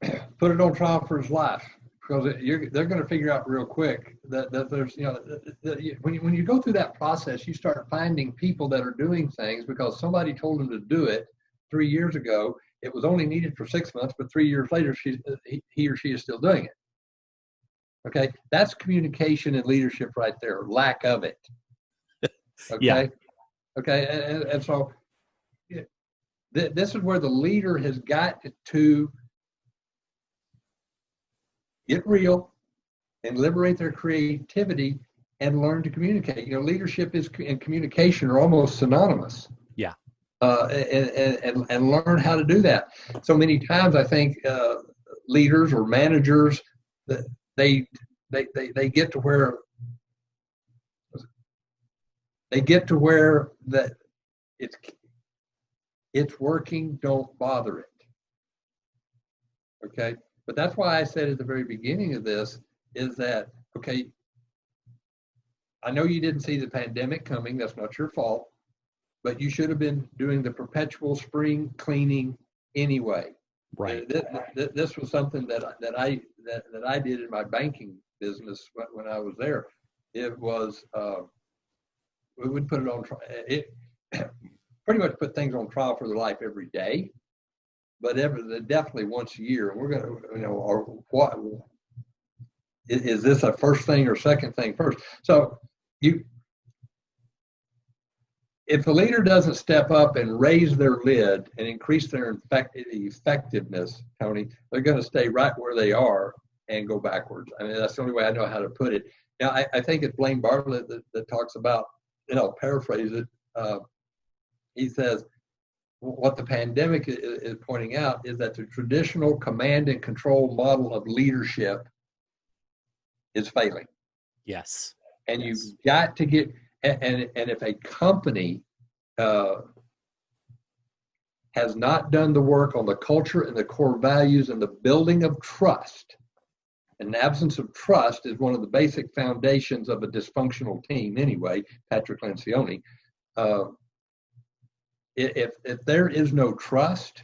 S2: it? Put it on trial for his life, because they're going to figure out real quick that there's, when you go through that process, you start finding people that are doing things because somebody told them to do it 3 years ago. It was only needed for 6 months, but 3 years later, he or she is still doing it. Okay, that's communication and leadership right there. Lack of it. Okay. Yeah. Okay, and so this is where the leader has got to get real and liberate their creativity and learn to communicate. Leadership and communication are almost synonymous. Yeah. And learn how to do that. So many times, I think leaders or managers, that they get to where that it's working. Don't bother it. Okay, but that's why I said at the very beginning of this is that, okay, I know you didn't see the pandemic coming. That's not your fault. But you should have been doing the perpetual spring cleaning anyway. Right. This was something that I did in my banking business when I was there. It was we would put it on trial. It pretty much put things on trial for their life every day, but definitely once a year. And we're going to, or what is this a first thing or second thing first? So if the leader doesn't step up and raise their lid and increase their effectiveness, Tony, they're going to stay right where they are and go backwards. I mean, that's the only way I know how to put it. Now, I think it's Blaine Bartlett that talks about, I'll paraphrase it. He says, what the pandemic is pointing out is that the traditional command and control model of leadership is failing.
S1: Yes.
S2: And you've got to get, and if a company has not done the work on the culture and the core values and the building of trust, and the absence of trust is one of the basic foundations of a dysfunctional team anyway, Patrick Lencioni. If there is no trust,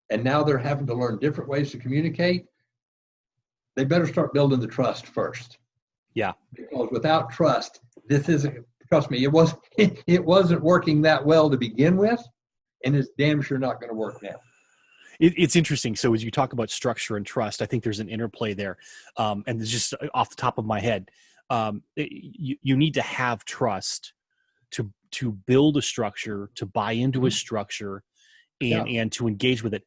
S2: and now they're having to learn different ways to communicate, they better start building the trust first. Yeah. Because without trust, this isn't, trust me, it wasn't working that well to begin with, and it's damn sure not going to work now.
S1: It's interesting. So as you talk about structure and trust, I think there's an interplay there. And it's just off the top of my head, you need to have trust to build a structure, to buy into a structure, and to engage with it.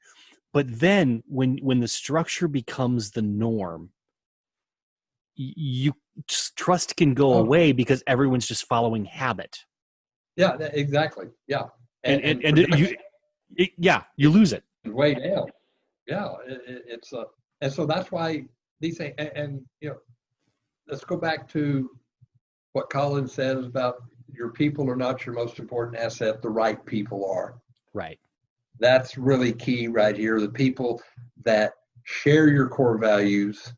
S1: But then when the structure becomes the norm, trust can go away because everyone's just following habit.
S2: Yeah, exactly. Yeah.
S1: And you lose it.
S2: Way down. Yeah. It's and so that's why these things, and let's go back to what Colin says about your people are not your most important asset. The right people are.
S1: Right.
S2: That's really key right here. The people that share your core values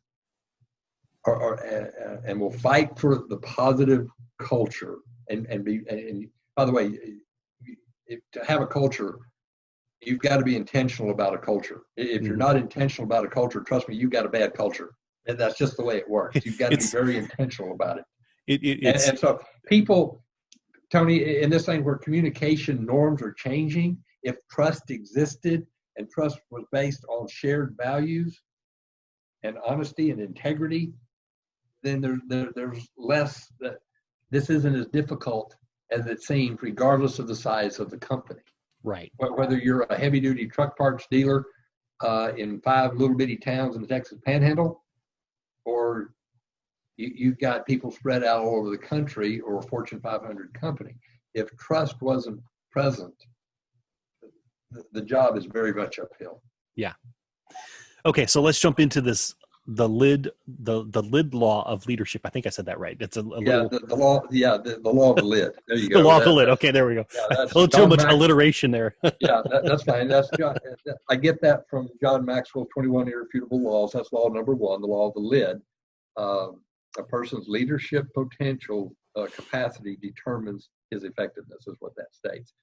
S2: and will fight for the positive culture and by the way, to have a culture, you've got to be intentional about a culture. If you're not intentional about a culture, trust me, you've got a bad culture. And that's just the way it works. You've got to be very intentional about it. And so people, Tony, in this thing where communication norms are changing, if trust existed and trust was based on shared values and honesty and integrity, then there's less that this isn't as difficult as it seems, regardless of the size of the company.
S1: Right.
S2: Whether you're a heavy duty truck parts dealer in 5 little bitty towns in the Texas Panhandle, or you've got people spread out all over the country, or a Fortune 500 company. If trust wasn't present, the job is very much uphill.
S1: Yeah. Okay, so let's jump into this. The lid law of leadership. I think I said that right. It's the
S2: law. Yeah, the law of the lid. There you go.
S1: The law of the lid. Okay, there we go. Yeah, a little too much alliteration there.
S2: Yeah, that's fine. That's John. I get that from John Maxwell's 21 irrefutable laws. That's law number 1, the law of the lid. A person's leadership potential capacity determines his effectiveness, is what that states.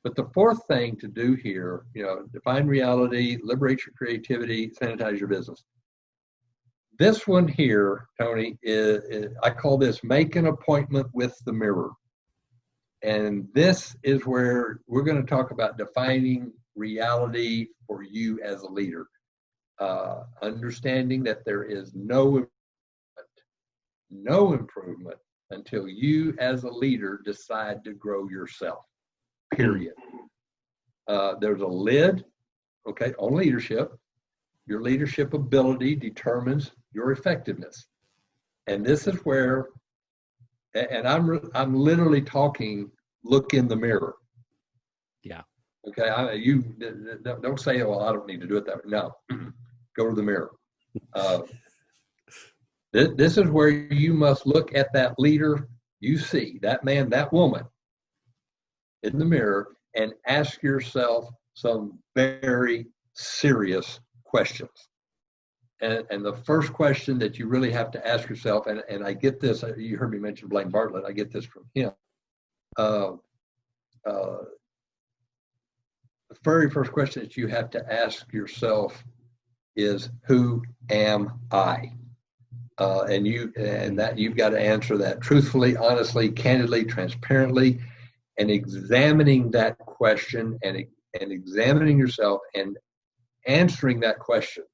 S2: But the fourth thing to do here, define reality, liberate your creativity, sanitize your business. This one here, Tony, is I call this make an appointment with the mirror. And this is where we're going to talk about defining reality for you as a leader. Understanding that there is no improvement until you as a leader decide to grow yourself, period. There's a lid, on leadership. Your leadership ability determines your effectiveness. And this is where, and I'm literally talking, look in the mirror.
S1: Yeah.
S2: Okay. You don't say, well, I don't need to do it that way. No, go to the mirror. This is where you must look at that leader you see, that man, that woman in the mirror, and ask yourself some very serious questions. And the first question that you really have to ask yourself, and I get this, you heard me mention Blaine Bartlett, I get this from him. The very first question that you have to ask yourself is, who am I? And you've got to answer that truthfully, honestly, candidly, transparently, and examining that question and examining yourself and answering that question.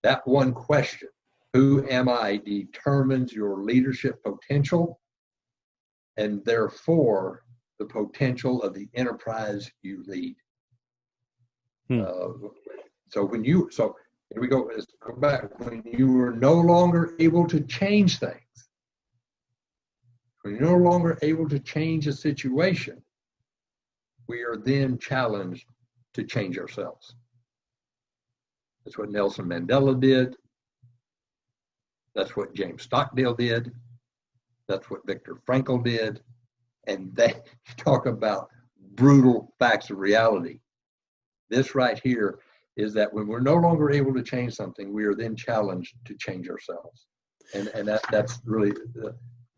S2: That one question, who am I, determines your leadership potential and therefore the potential of the enterprise you lead. So here we go. Let's go back. When you were no longer able to change things, when you're no longer able to change a situation, we are then challenged to change ourselves. That's what Nelson Mandela did. That's what James Stockdale did. That's what Viktor Frankl did. And they talk about brutal facts of reality. This right here is that when we're no longer able to change something, we are then challenged to change ourselves. And that's really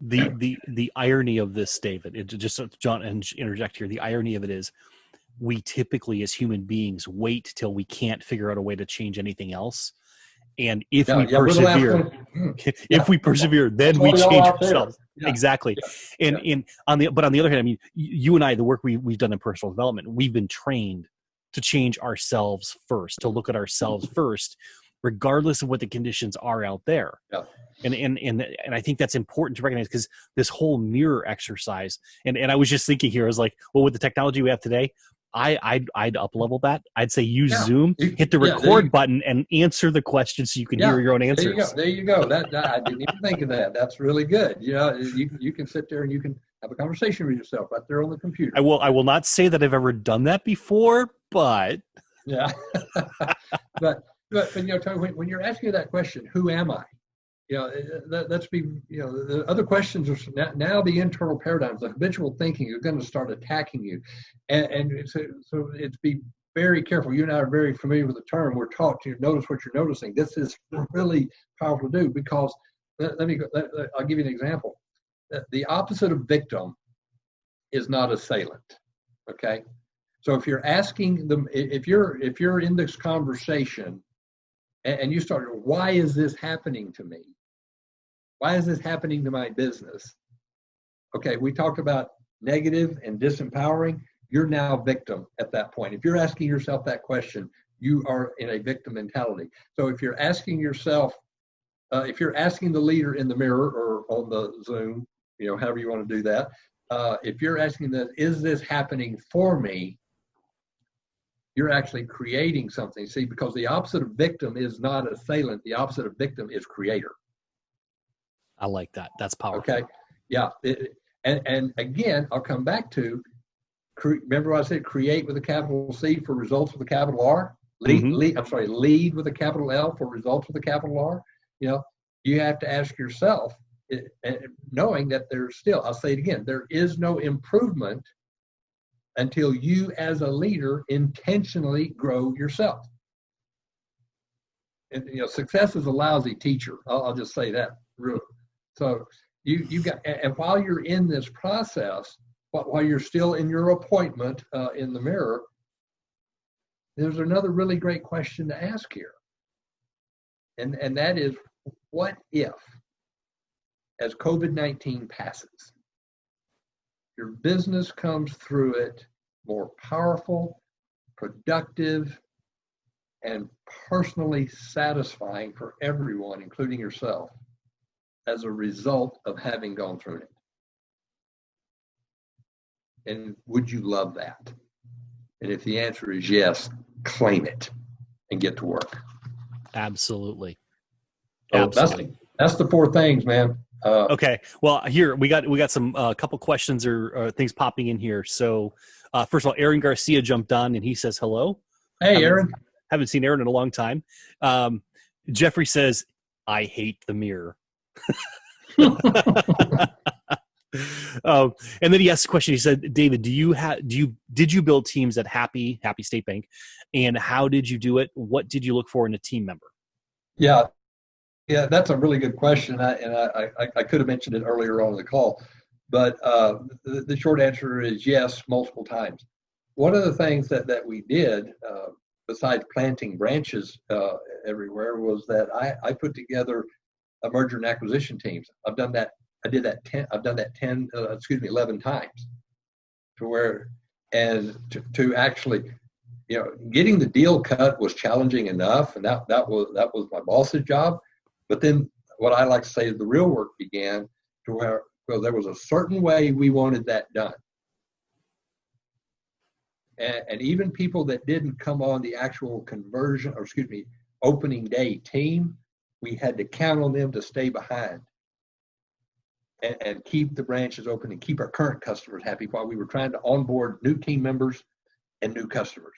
S1: the irony of this, David. It just, John, and interject here. The irony of it is, we typically, as human beings, wait till we can't figure out a way to change anything else. And if we persevere, then we change ourselves. Yeah. Exactly. Yeah. And on the other hand, I mean, you and I, the work we've done in personal development, we've been trained to change ourselves first, to look at ourselves first, regardless of what the conditions are out there.
S2: Yeah.
S1: And I think that's important to recognize, because this whole mirror exercise, and I was just thinking here, I was like, well, with the technology we have today, I'd up level that. I'd say use Zoom, hit the record button, and answer the question so you can hear your own answers.
S2: There you go. That I didn't even think of that. That's really good. You know, you can sit there and you can have a conversation with yourself right there on the computer.
S1: I will not say that I've ever done that before, but
S2: yeah. but you know, Tony, when you're asking that question, who am I? You know, let's be, you know, the other questions are now the internal paradigms, the habitual thinking are going to start attacking you. And so it's be very careful. You and I are very familiar with the term. We're taught to notice what you're noticing. This is really powerful to do, because I'll give you an example. The opposite of victim is not assailant. Okay. So if you're asking them, if you're in this conversation and you start, why is this happening to me? Why is this happening to my business? Okay, we talked about negative and disempowering. You're now victim at that point. If you're asking yourself that question, you are in a victim mentality. So if you're asking yourself, if you're asking the leader in the mirror or on the Zoom, you know, however you want to do that, if you're asking that, is this happening for me? You're actually creating something. See, because the opposite of victim is not assailant. The opposite of victim is creator.
S1: I like that. That's powerful.
S2: Okay. Yeah. And again, I'll come back to, remember what I said, create with a capital C for results with a capital R? Lead with a capital L for results with a capital R. You know, you have to ask yourself, knowing that there's still, I'll say it again, there is no improvement until you as a leader intentionally grow yourself. And, you know, success is a lousy teacher. I'll just say that. Really. So you got, and while you're in this process, while you're still in your appointment in the mirror, there's another really great question to ask here. And that is, what if, as COVID-19 passes, your business comes through it more powerful, productive, and personally satisfying for everyone, including yourself, as a result of having gone through it? And would you love that? And if the answer is yes, claim it and get to work.
S1: Absolutely.
S2: So
S1: Absolutely.
S2: That's the four things, man.
S1: Okay. Well, here we got some couple questions or things popping in here. So first of all, Aaron Garcia jumped on and he says hello.
S2: Hey, Aaron.
S1: Haven't seen Aaron in a long time. Jeffrey says, I hate the mirror. And then he asked a question. He said, David, did you build teams at Happy State Bank, and how did you do it? What did you look for in a team member?
S2: Yeah, that's a really good question. I could have mentioned it earlier on in the call, but the short answer is yes, multiple times. One of the things that we did, besides planting branches everywhere, was that I put together a merger and acquisition teams. I've done that. I did that 11 times, to where, and to actually, you know, getting the deal cut was challenging enough, and that was my boss's job. But then what I like to say is the real work began, to where, well, there was a certain way we wanted that done. And even people that didn't come on the actual opening day team, we had to count on them to stay behind and keep the branches open and keep our current customers happy while we were trying to onboard new team members and new customers.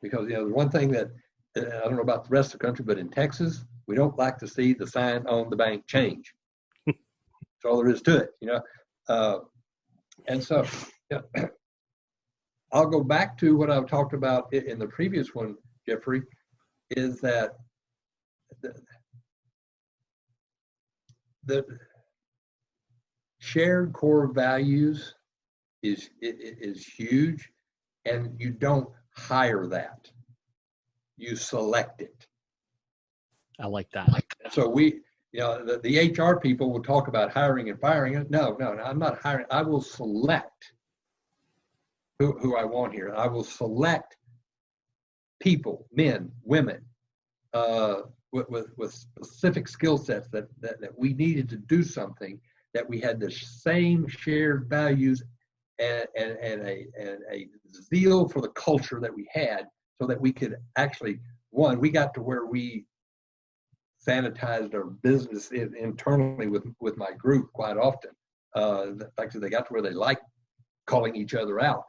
S2: Because, you know, the one thing that, I don't know about the rest of the country, but in Texas, we don't like to see the sign on the bank change. That's all there is to it, you know. And so, yeah, I'll go back to what I've talked about in the previous one, Jeffrey, is that the shared core values is huge, and you don't hire that. You select it.
S1: I like that.
S2: So we, you know, the HR people will talk about hiring and firing. No, I'm not hiring. I will select who I want here. I will select people, men, women, with specific skill sets that we needed to do something, that we had the same shared values and a zeal for the culture that we had, so that we could actually, we got to where we sanitized our business internally with my group quite often. Actually, they got to where they like calling each other out.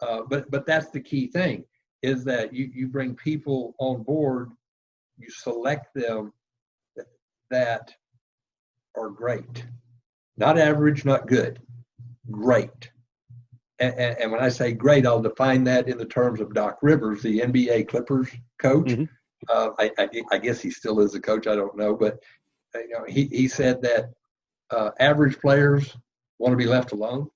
S2: But that's the key thing, is that you bring people on board, you select them that are great, not average, not good, great. And when I say great, I'll define that in the terms of Doc Rivers, the NBA Clippers coach. Mm-hmm. I guess he still is a coach. I don't know, but he said that average players want to be left alone.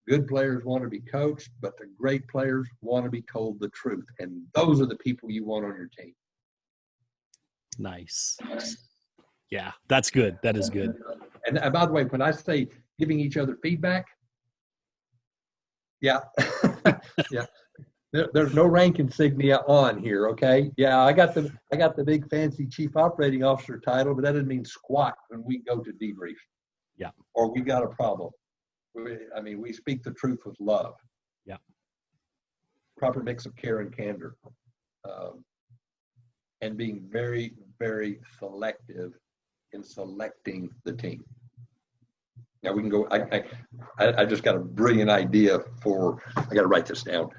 S2: Good players want to be coached, but the great players want to be told the truth. And those are the people you want on your team.
S1: Nice. Yeah, that's good. That is good.
S2: And by the way, when I say giving each other feedback, yeah, yeah. There's no rank insignia on here, okay? Yeah, I got the big fancy chief operating officer title, but that doesn't mean squat when we go to debrief.
S1: Yeah.
S2: Or we got a problem. We speak the truth with love.
S1: Yeah.
S2: Proper mix of care and candor. And being very, very selective in selecting the team. Now we can go. I just got a brilliant idea for. I got to write this down.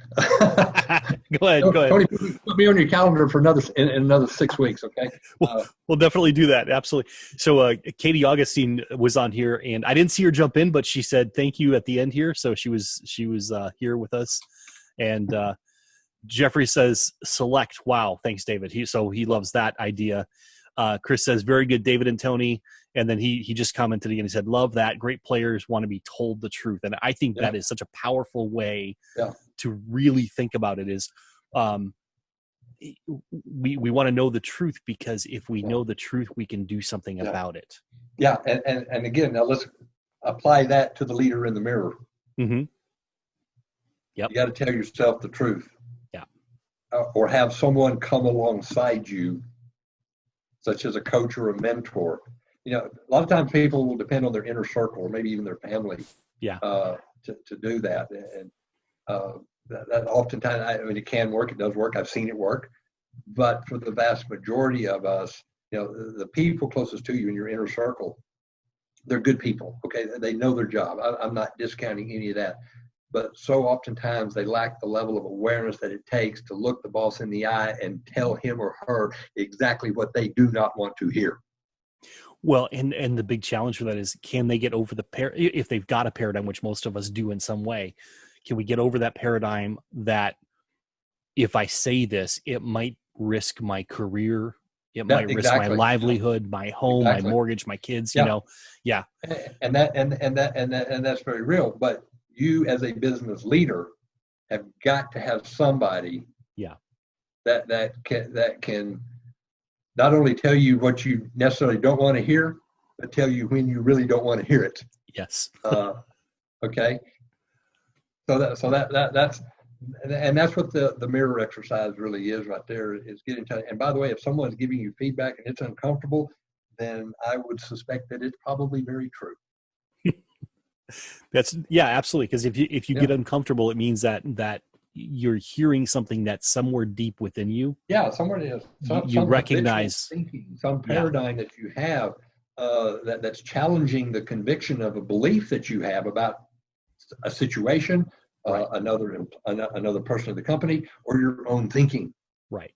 S1: Go ahead.
S2: Tony, put me on your calendar for in another 6 weeks. Okay.
S1: We'll definitely do that. Absolutely. So Katie Augustine was on here, and I didn't see her jump in, but she said thank you at the end here. So she was here with us, and Jeffrey says select. Wow, thanks, David. He loves that idea. Chris says very good, David and Tony. And then he just commented again. He said, love that. Great players want to be told the truth. And I think that is such a powerful way to really think about it, is we want to know the truth, because if we know the truth, we can do something about it.
S2: Yeah. And again, now let's apply that to the leader in the mirror.
S1: Mm-hmm. Yep.
S2: You got to tell yourself the truth.
S1: Yeah.
S2: Or have someone come alongside you, such as a coach or a mentor. A lot of times people will depend on their inner circle or maybe even their family to do that. And that oftentimes, it can work. It does work. I've seen it work. But for the vast majority of us, the people closest to you in your inner circle, they're good people. Okay. They know their job. I'm not discounting any of that. But so oftentimes they lack the level of awareness that it takes to look the boss in the eye and tell him or her exactly what they do not want to hear.
S1: Well, and the big challenge for that is, can they get over if they've got a paradigm, which most of us do in some way, can we get over that paradigm that if I say this, it might risk my career, it might risk my livelihood, my home, my mortgage, my kids, And
S2: that's very real. But you as a business leader have got to have somebody that can not only tell you what you necessarily don't want to hear, but tell you when you really don't want to hear it.
S1: Yes.
S2: Okay. That's what the mirror exercise really is right there, is getting to. And by the way, if someone's giving you feedback and it's uncomfortable, then I would suspect that it's probably very true.
S1: Absolutely. Because if you get uncomfortable, it means that you're hearing something that's somewhere deep within you.
S2: Yeah, somewhere it is.
S1: You recognize
S2: thinking, some paradigm that you have that's challenging the conviction of a belief that you have about a situation, another person in the company, or your own thinking.
S1: Right.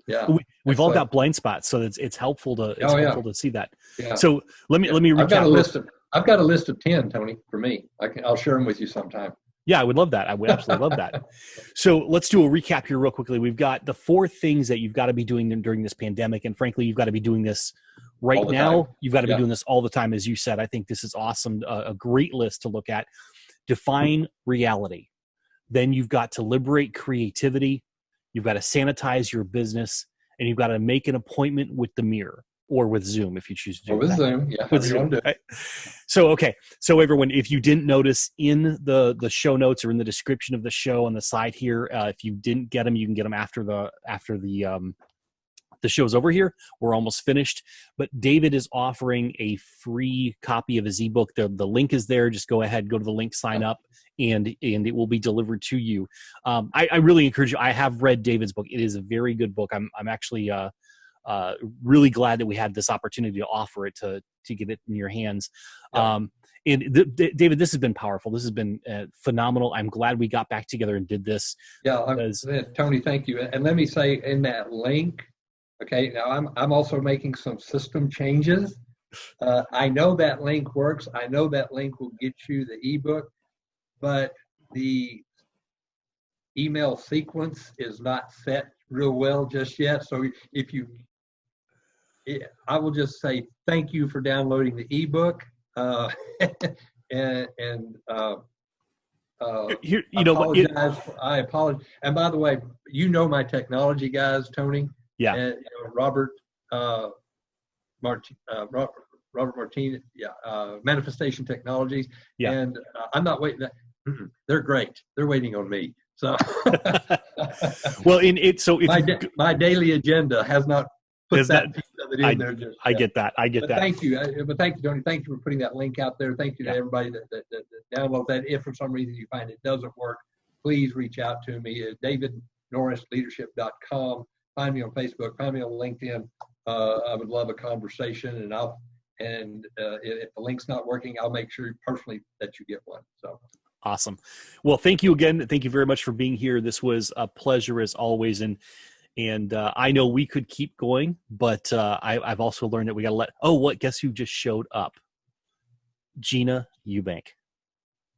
S2: Yeah.
S1: We've all got blind spots, so it's helpful to see that. Yeah. So let me recap.
S2: I've got a list of 10, Tony, for me. I'll share them with you sometime.
S1: Yeah, I would love that. I would absolutely love that. So let's do a recap here real quickly. We've got the 4 things that you've got to be doing during this pandemic. And frankly, you've got to be doing this right now. Time. You've got to be doing this all the time. As you said, I think this is awesome. A great list to look at. Define reality. Then you've got to liberate creativity. You've got to sanitize your business, and you've got to make an appointment with the mirror. or with Zoom if you choose to do
S2: Or with
S1: that.
S2: Zoom, yeah.
S1: With Zoom. Right? So, okay. So everyone, if you didn't notice in the show notes or in the description of the show on the side here, if you didn't get them, you can get them after the show's over here. We're almost finished, but David is offering a free copy of his ebook. The link is there. Just go ahead, go to the link, sign up, and it will be delivered to you. I really encourage you. I have read David's book. It is a very good book. I'm actually really glad that we had this opportunity to offer it to get it in your hands. Yeah. David, this has been powerful. This has been phenomenal. I'm glad we got back together and did this.
S2: Yeah, Tony, thank you. And let me say in that link, okay, now I'm also making some system changes. I know that link works. I know that link will get you the ebook, but the email sequence is not set real well just yet. So I will just say thank you for downloading the ebook, and
S1: here,
S2: I apologize. And by the way, my technology guys, Tony.
S1: Yeah.
S2: And Robert Martinez, Manifestation Technologies.
S1: Yeah.
S2: And I'm not waiting. They're great. They're waiting on me. So,
S1: well, if
S2: my daily agenda has not put that piece of it in there.
S1: I get that.
S2: Thank you. But thank you, Tony. Thank you for putting that link out there. Thank you to everybody that downloads that. If for some reason you find it doesn't work, please reach out to me at davidnorrisleadership.com. Find me on Facebook. Find me on LinkedIn. I would love a conversation, and if the link's not working, I'll make sure personally that you get one. So.
S1: Awesome. Well, thank you again. Thank you very much for being here. This was a pleasure as always. And I know we could keep going, but I've also learned that we got to guess who just showed up? Gina Eubank.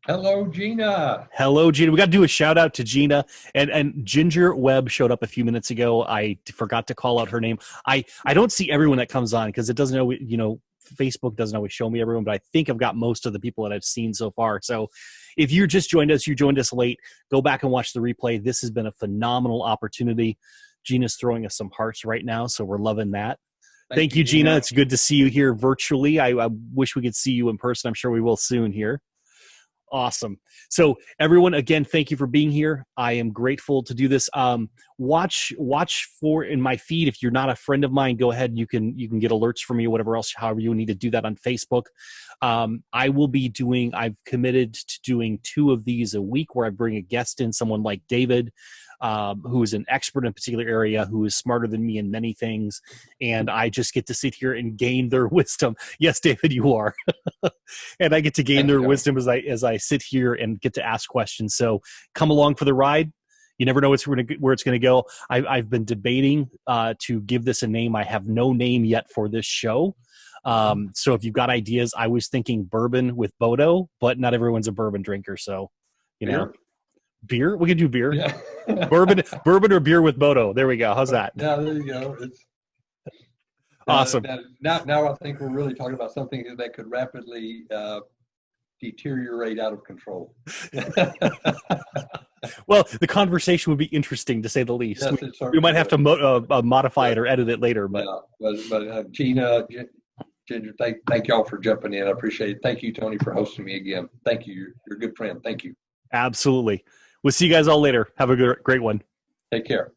S2: Hello, Gina.
S1: Hello, Gina. We got to do a shout out to Gina, and Ginger Webb showed up a few minutes ago. I forgot to call out her name. I don't see everyone that comes on because it doesn't know, Facebook doesn't always show me everyone, but I think I've got most of the people that I've seen so far. So if you just joined us, you joined us late, go back and watch the replay. This has been a phenomenal opportunity. Gina's throwing us some hearts right now, so we're loving that. Thank you, Gina. It's good to see you here virtually. I wish we could see you in person. I'm sure we will soon here. Awesome. So everyone, again, thank you for being here. I am grateful to do this. Watch for in my feed. If you're not a friend of mine, go ahead. You can get alerts from me or whatever else, however you need to do that on Facebook. I've committed to doing 2 of these a week where I bring a guest in, someone like David, who is an expert in a particular area, who is smarter than me in many things. And I just get to sit here and gain their wisdom. Yes, David, you are. And I get to gain their wisdom as I sit here and get to ask questions. So come along for the ride. You never know where it's going to go. I've been debating to give this a name. I have no name yet for this show. So if you've got ideas, I was thinking bourbon with Bodo, but not everyone's a bourbon drinker. So, beer? We can do beer. Yeah. bourbon or beer with Bodo. There we go. How's that?
S2: Yeah, there you go. It's
S1: awesome.
S2: Now I think we're really talking about something that could rapidly deteriorate out of control.
S1: Well, the conversation would be interesting to say the least. Yes, we might have to modify it or edit it later. But
S2: Gina, Ginger, thank y'all for jumping in. I appreciate it. Thank you, Tony, for hosting me again. Thank you. You're a good friend. Thank you.
S1: Absolutely. We'll see you guys all later. Have a great one.
S2: Take care.